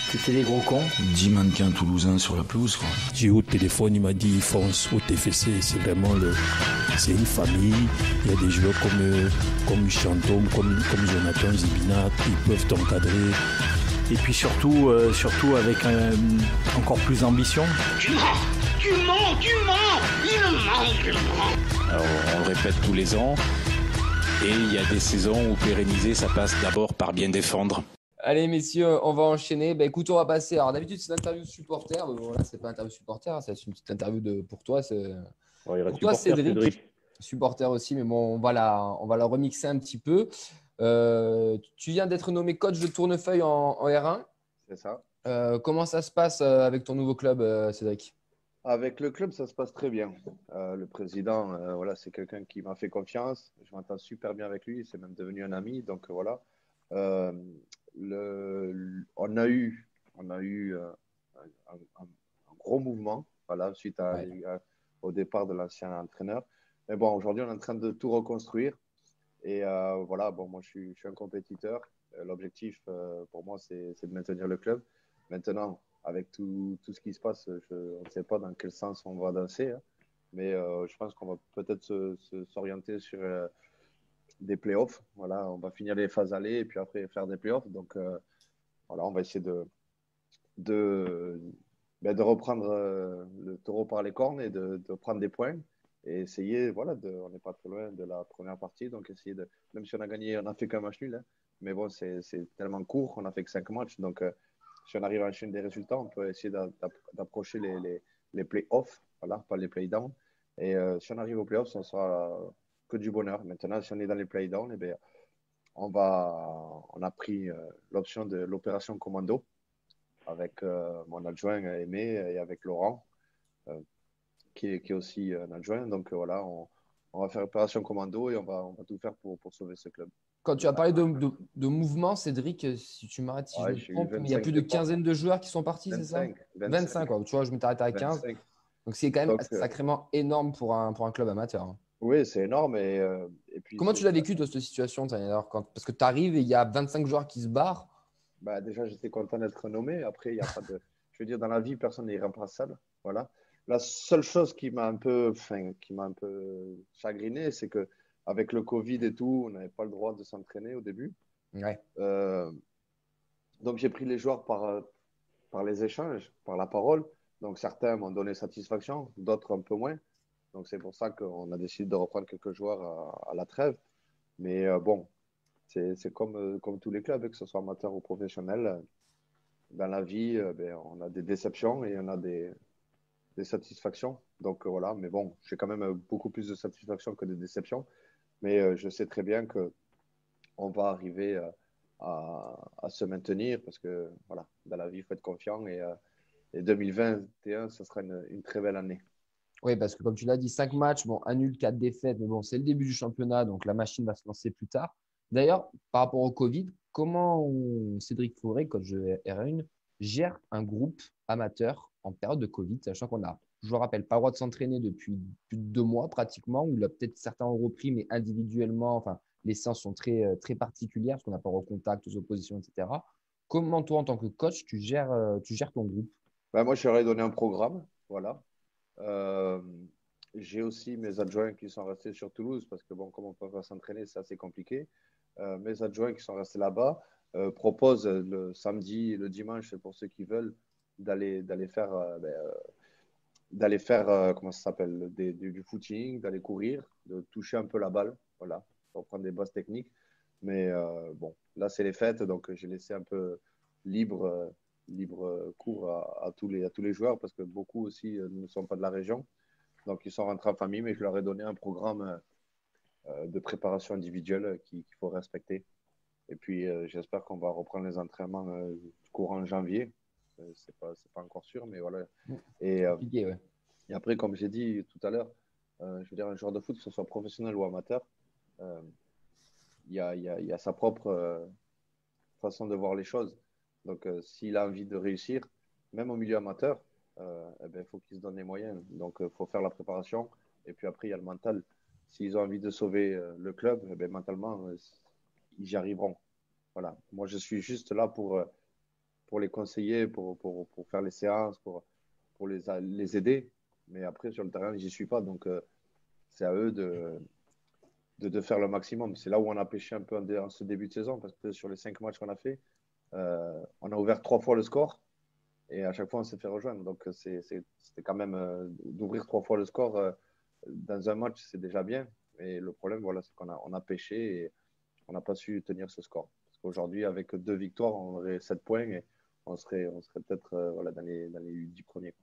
C'était des gros cons. 10 mannequins toulousains sur la pelouse, quoi. J'ai eu au téléphone, il m'a dit fonce au TFC, c'est vraiment c'est une famille. Il y a des joueurs comme Chantôme, comme Jonathan Zibina, ils peuvent t'encadrer. Et puis surtout avec encore plus d'ambition. Tu mens, il ment. Alors on le répète tous les ans. Et il y a des saisons où pérenniser, ça passe d'abord par bien défendre. Allez, messieurs, on va enchaîner. Écoute, on va passer. Alors, d'habitude, c'est une interview de supporter. Bon, là, c'est pas une interview de supporter. C'est une petite interview pour toi. Pour toi, Cédric. Supporter aussi. Mais bon, on va la remixer un petit peu. Tu viens d'être nommé coach de Tournefeuille en R1. C'est ça. Comment ça se passe avec ton nouveau club, Cédric? Avec le club, ça se passe très bien. Le président, c'est quelqu'un qui m'a fait confiance. Je m'entends super bien avec lui. C'est même devenu un ami. Donc, voilà. On a eu un gros mouvement suite au départ de l'ancien entraîneur. Mais bon, aujourd'hui, on est en train de tout reconstruire. Et moi, je suis un compétiteur. L'objectif, pour moi, c'est de maintenir le club. Maintenant, avec tout ce qui se passe, on ne sait pas dans quel sens on va danser. Hein. Mais je pense qu'on va peut-être s'orienter sur des playoffs. Voilà, on va finir les phases allées et puis après faire des playoffs. Donc, on va essayer de de reprendre le taureau par les cornes et de prendre des points et essayer, voilà, on n'est pas très loin de la première partie, donc essayer de, même si on a gagné, on a fait qu'un match nul, hein, mais bon, c'est tellement court, on a fait que 5 matchs, donc si on arrive à enchaîner des résultats, on peut essayer d'approcher les play-offs, voilà, pas les play-downs, et si on arrive aux play-offs, ça sera que du bonheur. Maintenant, si on est dans les play-downs, eh bien, on a pris l'option de l'opération commando avec mon adjoint Aimé et avec Laurent, qui est aussi un adjoint. Donc voilà, on va faire opération commando et on va tout faire pour sauver ce club. Quand tu as parlé de mouvement, Cédric, si tu m'arrêtes si je me trompe, il y a plus de quinzaine de joueurs qui sont partis, c'est ça? 25, quoi. Tu vois, je m'étais arrêté à 15. 25. Donc c'est quand même sacrément énorme pour un club amateur. Oui, c'est énorme. Et puis, comment tu l'as vécu, toi, cette situation, parce que tu arrives et il y a 25 joueurs qui se barrent? Bah, déjà, j'étais content d'être nommé. Après, il n'y a pas de… Je veux dire, dans la vie, personne n'est irremplaçable. Voilà. La seule chose qui m'a un peu chagriné, c'est qu'avec le Covid et tout, on n'avait pas le droit de s'entraîner au début. Ouais. Donc, j'ai pris les joueurs par les échanges, par la parole. Donc, certains m'ont donné satisfaction, d'autres un peu moins. Donc, c'est pour ça qu'on a décidé de reprendre quelques joueurs à la trêve. Mais bon, c'est comme tous les clubs, que ce soit amateur ou professionnel. Dans la vie, on a des déceptions et on a des satisfactions. Donc, voilà. Mais bon, j'ai quand même beaucoup plus de satisfactions que de déceptions. Mais je sais très bien qu'on va arriver à se maintenir parce que, voilà, dans la vie, il faut être confiant. Et 2021, ce sera une très belle année. Oui, parce que comme tu l'as dit, 5 matchs, bon, 1 nul, 4 défaites, mais bon, c'est le début du championnat, donc la machine va se lancer plus tard. D'ailleurs, par rapport au Covid, comment Cédric Fauré, coach de R1, gère un groupe amateur en période de Covid, sachant qu'on a, je le rappelle, pas le droit de s'entraîner depuis plus de 2 mois pratiquement, où là, peut-être certains ont repris, mais individuellement, enfin, les séances sont très, très particulières, parce qu'on n'a pas au contact, aux oppositions, etc. Comment toi, en tant que coach, tu gères ton groupe? Moi, je leur ai donné un programme, voilà. J'ai aussi mes adjoints qui sont restés sur Toulouse parce que, bon, comme on ne peut pas s'entraîner, c'est assez compliqué. Mes adjoints qui sont restés là-bas proposent le samedi et le dimanche pour ceux qui veulent d'aller faire, comment ça s'appelle, du footing, d'aller courir, de toucher un peu la balle, voilà, pour prendre des bases techniques. Mais bon, là, c'est les fêtes, donc j'ai laissé un peu libre cours à tous les joueurs parce que beaucoup aussi ne sont pas de la région. Donc, ils sont rentrés en famille, mais je leur ai donné un programme de préparation individuelle qu'il faut respecter. Et puis, j'espère qu'on va reprendre les entraînements courant janvier. C'est pas encore sûr, mais voilà. Et après, comme j'ai dit tout à l'heure, je veux dire, un joueur de foot, que ce soit professionnel ou amateur, il y a sa propre façon de voir les choses. Donc, s'il a envie de réussir, même au milieu amateur, il faut qu'il se donne les moyens. Donc, il faut faire la préparation. Et puis après, il y a le mental. S'ils ont envie de sauver le club, mentalement, ils y arriveront. Voilà. Moi, je suis juste là pour les conseiller, pour faire les séances, pour les aider. Mais après, sur le terrain, je n'y suis pas. Donc, c'est à eux de faire le maximum. C'est là où on a pêché un peu en ce début de saison. Parce que sur les 5 matchs qu'on a fait, on a ouvert 3 fois le score et à chaque fois on s'est fait rejoindre. Donc c'était quand même d'ouvrir 3 fois le score dans un match, c'est déjà bien. Et le problème, voilà, c'est qu'on a pêché et on n'a pas su tenir ce score. Parce qu'aujourd'hui, avec 2 victoires, on aurait 7 points et on serait peut-être voilà, dans les 10 premiers.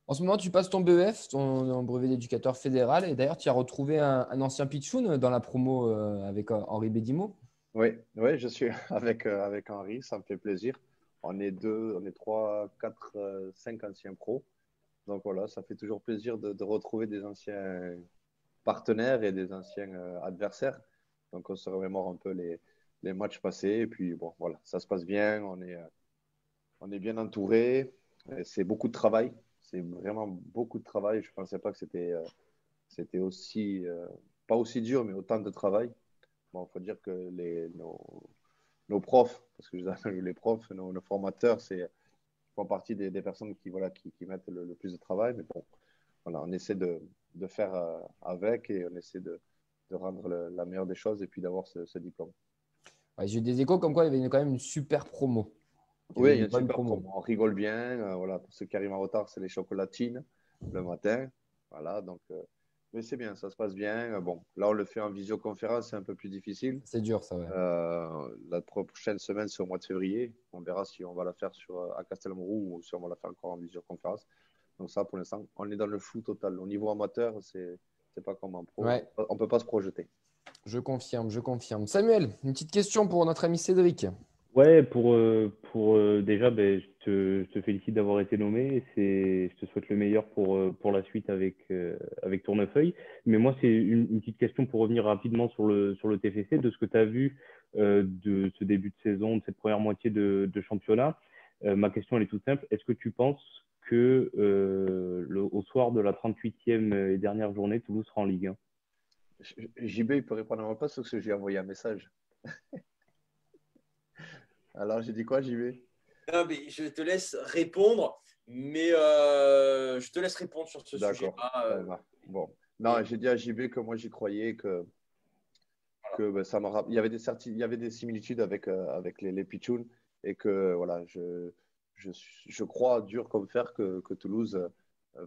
En ce moment, tu passes ton BEF, ton brevet d'éducateur fédéral. Et d'ailleurs, tu as retrouvé un ancien pitchoun dans la promo avec Henri Bédimo. Oui, je suis avec Henri, ça me fait plaisir. On est 3, 4, 5 anciens pros. Donc voilà, ça fait toujours plaisir de retrouver des anciens partenaires et des anciens adversaires. Donc on se remémore un peu les matchs passés. Et puis bon, voilà, ça se passe bien, on est bien entouré. C'est beaucoup de travail, c'est vraiment beaucoup de travail. Je ne pensais pas que c'était aussi, pas aussi dur, mais autant de travail. Bon, il faut dire que nos profs, parce que je appelle les profs, nos formateurs, font partie des personnes qui mettent le plus de travail. Mais bon, voilà, on essaie de faire avec et on essaie de rendre la meilleure des choses et puis d'avoir ce diplôme. Ouais, j'ai eu des échos comme quoi il y avait quand même une super promo. Oui, il y a une super promo. On rigole bien. Voilà, pour ceux qui arrivent en retard, c'est les chocolatines le matin. Voilà, donc, mais c'est bien, ça se passe bien. Bon, là, on le fait en visioconférence, c'est un peu plus difficile. C'est dur, ça, ouais. La prochaine semaine, c'est au mois de février. On verra si on va la faire à Castelmourou ou si on va la faire encore en visioconférence. Donc ça, pour l'instant, on est dans le flou total. Au niveau amateur, c'est pas comme en pro. Ouais. On ne peut pas se projeter. Je confirme. Samuel, une petite question pour notre ami Cédric. Ouais, déjà, je te félicite d'avoir été nommé. Je te souhaite le meilleur pour la suite avec Tournefeuille. Mais moi, c'est une petite question pour revenir rapidement sur le TFC, de ce que tu as vu de ce début de saison, de cette première moitié de championnat. Ma question, elle est toute simple. Est-ce que tu penses que au soir de la 38e et dernière journée, Toulouse sera en Ligue 1? JB, il peut répondre à ma place parce que j'ai envoyé un message. Alors, j'ai dit quoi, JB? Non, mais je te laisse répondre, mais je te laisse répondre sur ce sujet-là. Bon. Non, j'ai dit à JB que moi, j'y croyais que ça m'a rappelé. Il y avait des similitudes avec les Pichounes et que voilà, je crois dur comme fer que Toulouse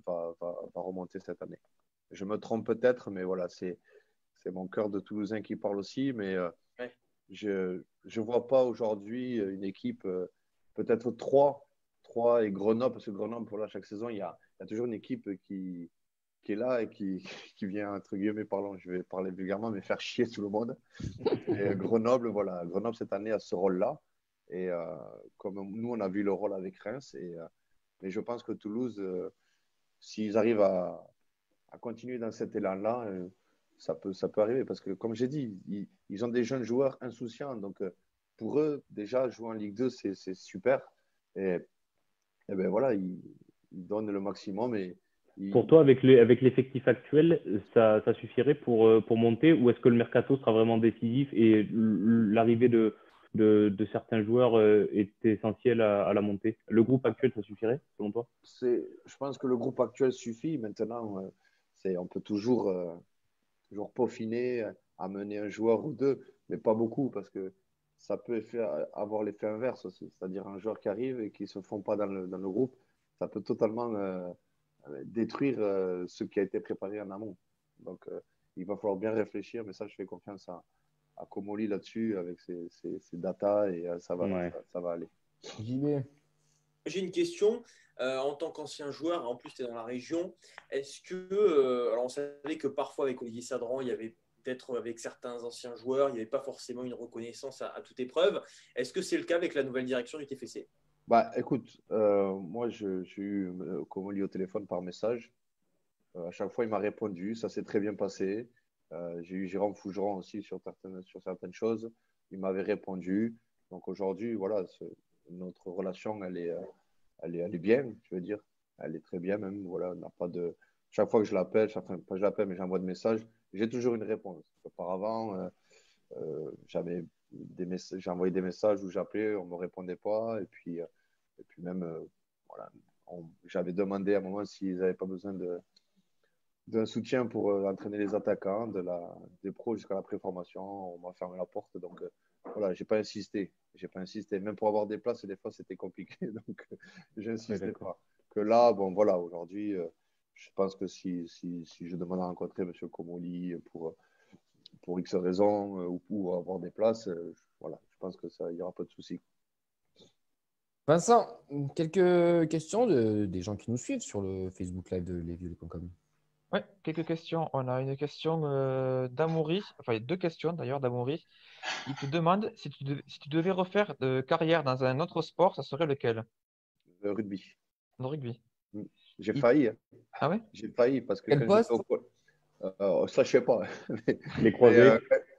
va remonter cette année. Je me trompe peut-être, mais voilà, c'est mon cœur de Toulousain qui parle aussi, mais je ne vois pas aujourd'hui une équipe, peut-être trois et Grenoble, parce que Grenoble, pour là, chaque saison, il y a toujours une équipe qui est là et qui vient, entre guillemets, je vais parler vulgairement, mais faire chier tout le monde. Et Grenoble, cette année a ce rôle-là. Et comme nous, on a vu le rôle avec Reims. Mais je pense que Toulouse, s'ils arrivent à continuer dans cet élan-là, ça peut arriver. Parce que, comme j'ai dit, ils ont des jeunes joueurs insouciants. Donc, pour eux, déjà, jouer en Ligue 2, c'est super. Et ben voilà, ils donnent le maximum. Pour toi, avec l'effectif actuel, ça suffirait pour monter, ou est-ce que le mercato sera vraiment décisif et l'arrivée de certains joueurs est essentielle à la montée? Le groupe actuel, ça suffirait, selon toi? Je pense que le groupe actuel suffit. Maintenant, on peut toujours peaufiner, amener un joueur ou deux, mais pas beaucoup, parce que ça peut avoir l'effet inverse aussi. C'est-à-dire un joueur qui arrive et qui ne se fond pas dans le groupe, ça peut totalement détruire ce qui a été préparé en amont. Donc, il va falloir bien réfléchir, mais ça, je fais confiance à Comolli là-dessus, avec ses datas, et ça va aller. J'ai une question. En tant qu'ancien joueur, en plus tu es dans la région, est-ce que, alors on savait que parfois avec Olivier Sadran, il y avait peut-être avec certains anciens joueurs, il n'y avait pas forcément une reconnaissance à toute épreuve. Est-ce que c'est le cas avec la nouvelle direction du TFC? Écoute, moi j'ai eu Comolli au téléphone par message. À chaque fois, il m'a répondu, ça s'est très bien passé. J'ai eu Jérôme Fougeron aussi sur certaines choses. Il m'avait répondu. Donc aujourd'hui, voilà, notre relation, elle est bien, je veux dire. Elle est très bien même. Voilà, on n'a pas de. Chaque fois que je l'appelle, pas je l'appelle, mais j'envoie des messages, j'ai toujours une réponse. Auparavant, j'ai envoyé des messages où j'appelais, on ne me répondait pas. Et puis même, voilà, j'avais demandé à un moment s'ils n'avaient pas besoin d'un soutien pour entraîner les attaquants, des pros jusqu'à la préformation. On m'a fermé la porte. Donc, voilà, j'ai pas insisté. Même pour avoir des places, des fois, c'était compliqué. Donc, j'insistais pas. Que là, bon, voilà, aujourd'hui, je pense que si je demande à rencontrer M. Comolli pour X raisons ou pour avoir des places, voilà, je pense que il n'y aura pas de souci. Vincent, quelques questions des gens qui nous suivent sur le Facebook Live de lesviolets.com. Oui, quelques questions. On a une question d'Amaury, enfin deux questions d'ailleurs d'Amaury. Il te demande si tu devais refaire de carrière dans un autre sport, ça serait lequel? Le rugby. Le rugby. J'ai failli. Ah ouais? J'ai failli parce que quel poste? Ça, je sais pas. Les croisés.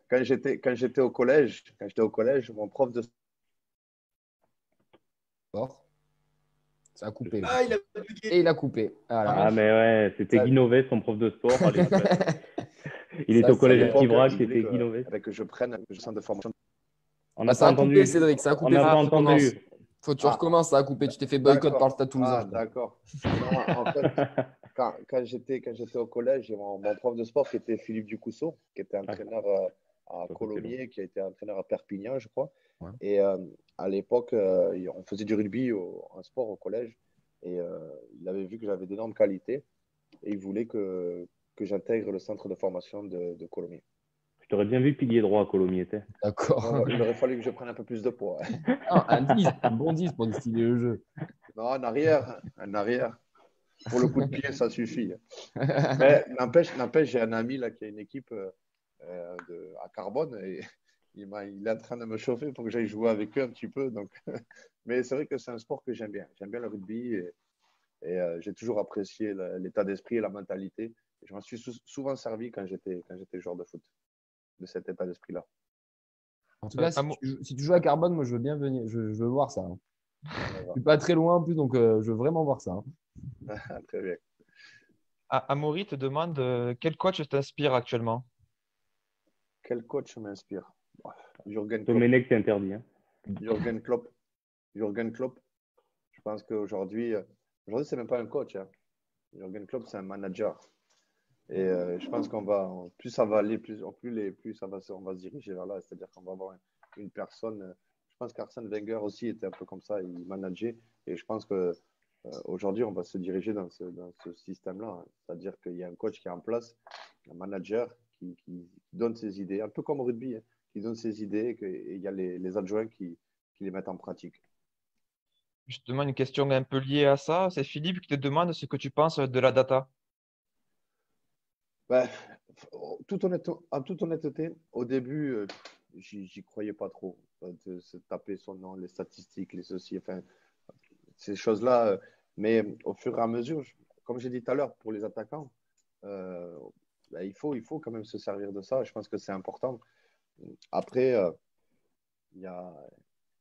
Quand j'étais au collège, mon prof de sport. Ça a coupé. Ah, il a bugué. Et il a coupé. Voilà. Ah, mais ouais, c'était Guy Novet, son prof de sport. Il était au collège de Tivrac, c'était Guy Novet. Avec que je prenne le centre de formation. On n'a ça pas a coupé, Cédric. Ça a coupé. On n'a pas entendu. Faut que tu recommences, ça a coupé. Tu t'es fait boycott par le Stade Toulousain. Ah, d'accord. En fait, quand j'étais au collège, j'ai mon prof de sport qui était Philippe Ducousseau, qui était entraîneur à Colomiers, qui a été entraîneur à Perpignan, je crois. Ouais. Et à l'époque, on faisait du rugby en sport au collège. Et il avait vu que j'avais d'énormes qualités. Et il voulait que j'intègre le centre de formation de Colomiers. Je t'aurais bien vu pilier droit à Colomiers. D'accord. Il aurait fallu que je prenne un peu plus de poids. Non, un 10, un bon 10 pour distiller le jeu. Non, en arrière. Pour le coup de pied, ça suffit. Mais n'empêche, j'ai un ami là, qui a une équipe à Carbone et il est en train de me chauffer pour que j'aille jouer avec eux un petit peu. Donc... Mais c'est vrai que c'est un sport que j'aime bien. J'aime bien le rugby et j'ai toujours apprécié l'état d'esprit et la mentalité. Et je m'en suis souvent servi quand j'étais joueur de foot, de cet état d'esprit-là. En tout cas, si tu joues à Carbone, moi je veux bien venir. Je veux voir ça. Hein. Je ne suis pas très loin en plus, donc je veux vraiment voir ça. Hein. Très bien. Amaury te demande quel coach t'inspire actuellement? Quel coach m'inspire? Jürgen Klopp. Domenech, c'est interdit. Hein. Jürgen Klopp. Je pense qu'aujourd'hui, c'est même pas un coach. Hein. Jürgen Klopp, c'est un manager. Et je pense plus ça va aller, plus on va se diriger vers là. C'est-à-dire qu'on va avoir une personne. Je pense qu'Arsène Wenger aussi était un peu comme ça, il manageait. Et je pense qu'aujourd'hui, on va se diriger dans ce système-là. C'est-à-dire qu'il y a un coach qui est en place, un manager qui donne ses idées, un peu comme au rugby, hein, qui donne ses idées et il y a les adjoints qui les mettent en pratique. Justement, une question un peu liée à ça, c'est Philippe qui te demande ce que tu penses de la data. Ben, en toute honnêteté, au début, j'y croyais pas trop. De se taper son nom, les statistiques, les ceci, enfin, ces choses-là. Mais au fur et à mesure, comme j'ai dit tout à l'heure, pour les attaquants, ben, il faut quand même se servir de ça. Je pense que c'est important. Après, il y a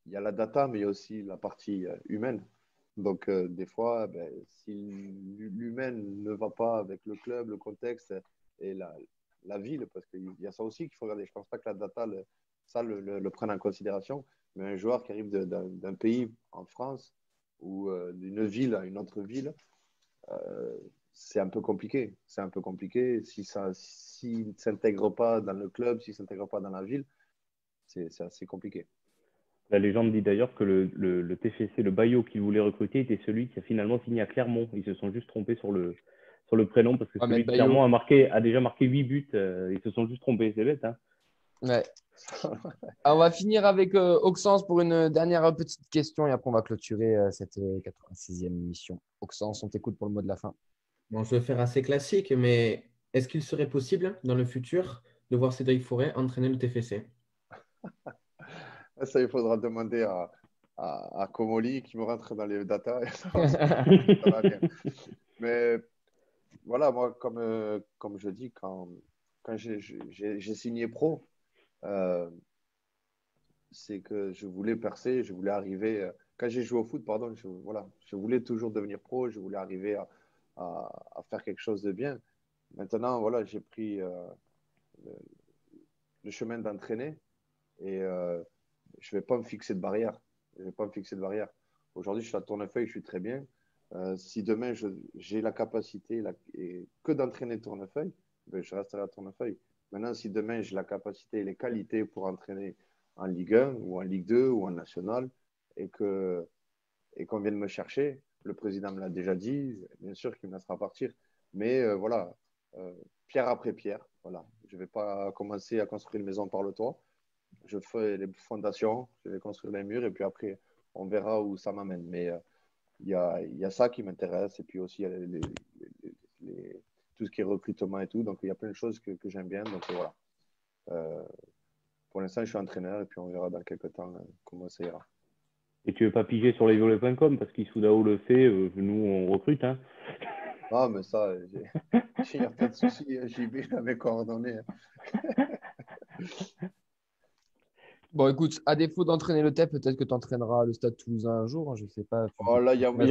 la data, mais il y a aussi la partie humaine. Donc, des fois, ben, si l'humaine ne va pas avec le club, le contexte et la ville, parce qu'il y a ça aussi qu'il faut regarder. Je ne pense pas que la data le prenne en considération, mais un joueur qui arrive d'un pays en France ou d'une ville à une autre ville, c'est un peu compliqué. C'est un peu compliqué. S'il ne s'intègre pas dans le club, s'il ne s'intègre pas dans la ville, c'est assez compliqué. La légende dit d'ailleurs que le TFC, le Bayo qu'il voulait recruter, était celui qui a finalement signé à Clermont. Ils se sont juste trompés sur le prénom parce que celui de Clermont a déjà marqué 8 buts. Ils se sont juste trompés, c'est bête. Hein. Ouais. Alors, on va finir avec Auxence pour une dernière petite question et après on va clôturer cette 86e émission. Auxence, on t'écoute pour le mot de la fin. Bon, je vais faire assez classique, mais est-ce qu'il serait possible dans le futur de voir Cédric Forêt entraîner le TFC? Ça, il faudra demander à Comoli qui me rentre dans les datas. Mais voilà, moi, comme je dis, quand j'ai signé pro, c'est que je voulais percer, je voulais arriver. Quand j'ai joué au foot, pardon, je voulais toujours devenir pro, je voulais arriver à faire quelque chose de bien. Maintenant, voilà, j'ai pris le chemin d'entraîner et je ne vais pas me fixer de barrière. Aujourd'hui, je suis à Tournefeuille, je suis très bien. Si demain, j'ai la capacité que d'entraîner Tournefeuille, ben, je resterai à Tournefeuille. Maintenant, si demain, j'ai la capacité et les qualités pour entraîner en Ligue 1 ou en Ligue 2 ou en National et qu'on vienne me chercher, le président me l'a déjà dit, bien sûr qu'il me laissera partir. Mais voilà, pierre après pierre. Voilà. Je ne vais pas commencer à construire une maison par le toit. Je fais les fondations, je vais construire les murs et puis après, on verra où ça m'amène. Mais il y a ça qui m'intéresse et puis aussi tout ce qui est recrutement et tout. Donc, il y a plein de choses que j'aime bien. Donc, voilà. Pour l'instant, je suis entraîneur et puis on verra dans quelques temps comment ça ira. Et tu ne veux pas piger sur lesviolets.com parce qu'Issoudao le fait, nous, on recrute. Hein. Ah, mais ça, il n'y a pas de souci. JB avait coordonné. Bon, écoute, à défaut d'entraîner le TEF, peut-être que tu entraîneras le Stade Toulousain un jour. Je ne sais pas. Oh là, il y a moins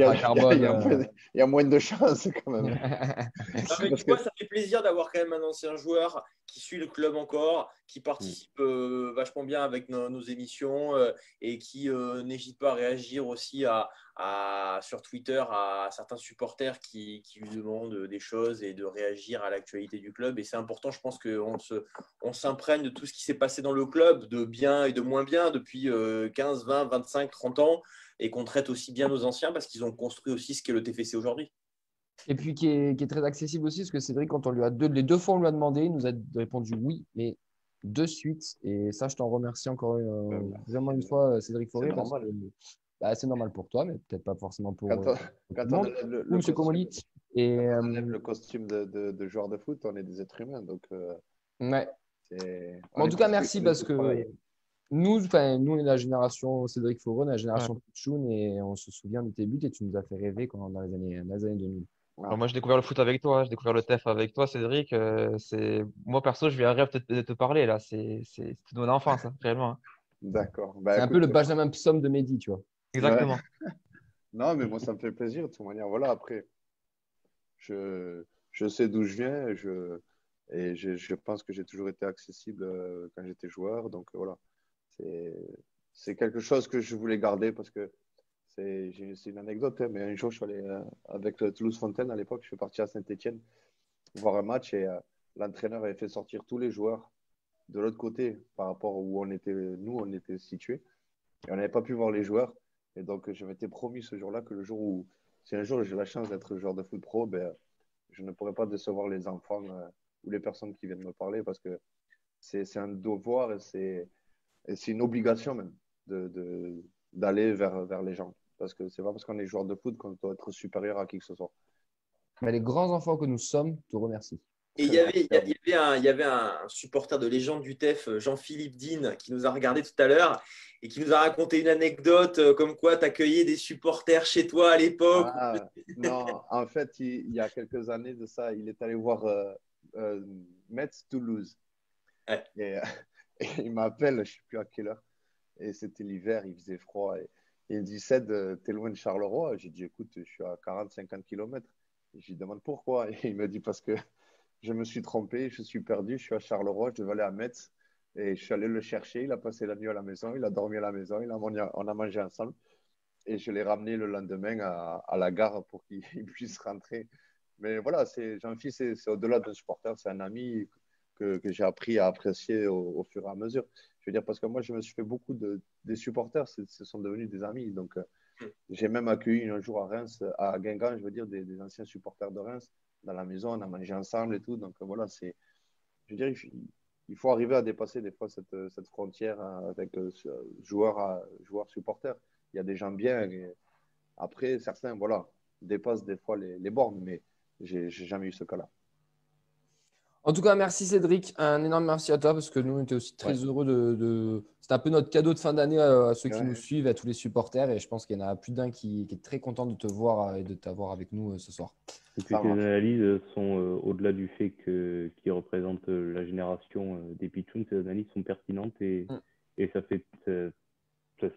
de chance quand même. Non, mais tu vois, ça fait plaisir d'avoir quand même un ancien joueur qui suit le club encore, qui participe vachement bien avec nos émissions et qui n'hésite pas à réagir aussi sur Twitter à certains supporters qui lui demandent des choses et de réagir à l'actualité du club. Et c'est important, je pense qu'on s'imprègne de tout ce qui s'est passé dans le club, de bien et de moins bien depuis 15, 20, 25, 30 ans et qu'on traite aussi bien nos anciens parce qu'ils ont construit aussi ce qu'est le TFC aujourd'hui. Et puis qui est très accessible aussi, parce que Cédric, quand les 2 fois on lui a demandé, il nous a répondu oui, mais de suite. Et ça, je t'en remercie encore vraiment une fois, Cédric Fauré. C'est normal pour toi, mais peut-être pas forcément pour tout le monde. Ou M. Comoli. Et on enlève le costume de joueur de foot, on est des êtres humains. Donc, ouais. En tout cas, merci parce que nous, on est la génération Cédric Fauré, on est la génération Pichoun et on se souvient de tes buts et tu nous as fait rêver dans les années 2000. Alors moi, j'ai découvert le foot avec toi, j'ai découvert le TEF avec toi, Cédric. Moi, perso, je vais un rêve de te parler là. C'est toute mon enfance, réellement. D'accord. C'est un peu le Benjamin Psaume de Mehdi, tu vois. Exactement. Ouais. Non, mais moi, ça me fait plaisir de toute manière. Voilà, après, je sais d'où je viens et je pense que j'ai toujours été accessible quand j'étais joueur. Donc voilà, c'est quelque chose que je voulais garder parce que c'est une anecdote, hein, mais un jour, je suis allé avec Toulouse-Fontaine à l'époque, je suis parti à Saint-Étienne voir un match et l'entraîneur avait fait sortir tous les joueurs de l'autre côté par rapport où on était situés. Et on n'avait pas pu voir les joueurs. Et donc, je m'étais promis ce jour-là que si un jour j'ai la chance d'être joueur de foot pro, je ne pourrais pas décevoir les enfants ou les personnes qui viennent me parler parce que c'est un devoir et c'est une obligation même d'aller vers les gens. Parce que c'est pas parce qu'on est joueur de foot qu'on doit être supérieur à qui que ce soit. Mais les grands enfants que nous sommes te remercient. Et il y avait un supporter de légende du TEF, Jean-Philippe Dean, qui nous a regardé tout à l'heure et qui nous a raconté une anecdote comme quoi tu accueillais des supporters chez toi à l'époque. Non, en fait, il y a quelques années de ça, il est allé voir Metz Toulouse. Ouais. Et il m'appelle, je ne sais plus à quelle heure, et c'était l'hiver, il faisait froid. Et il me dit, Ced, t'es loin de Charleroi? J'ai dit, écoute, je suis à 40-50 km. Je lui demande pourquoi. Et il me dit, parce que je me suis trompé, je suis perdu, je suis à Charleroi, je devais aller à Metz. Et je suis allé le chercher, il a passé la nuit à la maison, il a dormi à la maison, on a mangé ensemble. Et je l'ai ramené le lendemain à la gare pour qu'il puisse rentrer. Mais voilà, Jean-Philippe, c'est au-delà d'un supporter, c'est un ami que j'ai appris à apprécier au fur et à mesure. Je veux dire, parce que moi, je me suis fait beaucoup des supporters, ce sont devenus des amis. Donc, j'ai même accueilli un jour à Reims, à Guingamp, je veux dire, des anciens supporters de Reims dans la maison, on a mangé ensemble et tout. Donc, voilà, je veux dire, il faut arriver à dépasser des fois cette frontière avec joueur-supporter. Il y a des gens bien. Et après, certains, voilà, dépassent des fois les bornes, mais j'ai jamais eu ce cas-là. En tout cas, merci Cédric. Un énorme merci à toi parce que nous, on était aussi très heureux C'est un peu notre cadeau de fin d'année à ceux qui nous suivent, à tous les supporters. Et je pense qu'il y en a plus d'un qui est très content de te voir et de t'avoir avec nous ce soir. Et puis tes analyses sont, au-delà du fait qu'ils représentent la génération des Pichouns, ces analyses sont pertinentes et ça fait…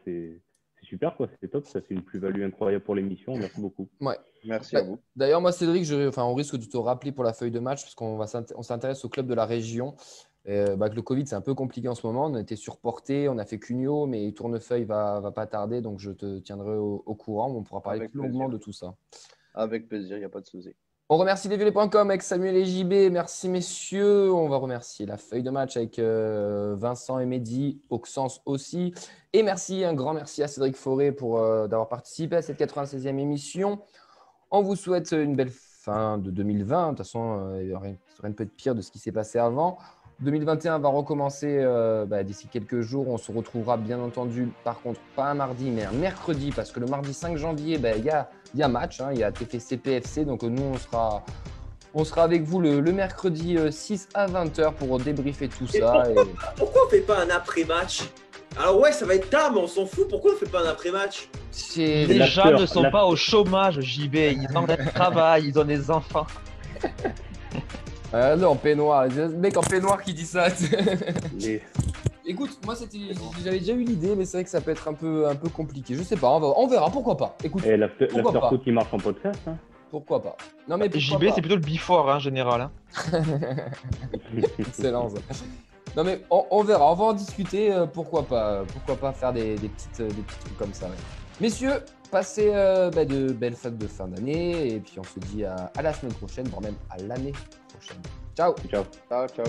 c'est super, quoi. C'est top. Ça fait une plus-value incroyable pour l'émission. Merci beaucoup. Ouais. Merci à vous. D'ailleurs, moi, Cédric, on risque de te rappeler pour la feuille de match parce qu'on s'intéresse au club de la région. Avec le Covid, c'est un peu compliqué en ce moment. On a été surporté, on a fait Cugno, mais Tournefeuille va pas tarder. Donc, je te tiendrai au courant. On pourra parler plus longuement de tout ça. Avec plaisir, il n'y a pas de souci. On remercie lesviolets.com avec Samuel et JB. Merci, messieurs. On va remercier la feuille de match avec Vincent et Mehdi, Auxence aussi. Et un grand merci à Cédric Fauré d'avoir participé à cette 96e émission. On vous souhaite une belle fin de 2020. De toute façon, il y aurait rien de pire de ce qui s'est passé avant. 2021 va recommencer d'ici quelques jours. On se retrouvera bien entendu, par contre, pas un mardi, mais un mercredi, parce que le mardi 5 janvier, il y a match, il y a TFC PFC. Donc nous, on sera avec vous le mercredi 6 à 20h pour débriefer tout ça. Pourquoi on ne fait pas un après-match? Alors ouais, ça va être tard, mais on s'en fout. Pourquoi on ne fait pas un après-match? Les gens ne sont pas au chômage, JB. Ils ont un travail, ils ont des enfants. Non, en peignoir. Le mec en peignoir qui dit ça. Écoute, moi j'avais déjà eu l'idée, mais c'est vrai que ça peut être un peu compliqué. Je sais pas, on verra, pourquoi pas. Écoute, et l'afterfoot qui marche en podcast. Hein. Pourquoi pas. Non, mais JB, c'est plutôt le before en général. Hein. Excellent ça. Non mais on verra, on va en discuter, pourquoi pas faire des petits trucs comme ça. Ouais. Messieurs, passez de belles fêtes de fin d'année et puis on se dit à la semaine prochaine, voire même à l'année prochaine. Ciao. Ciao. Ciao.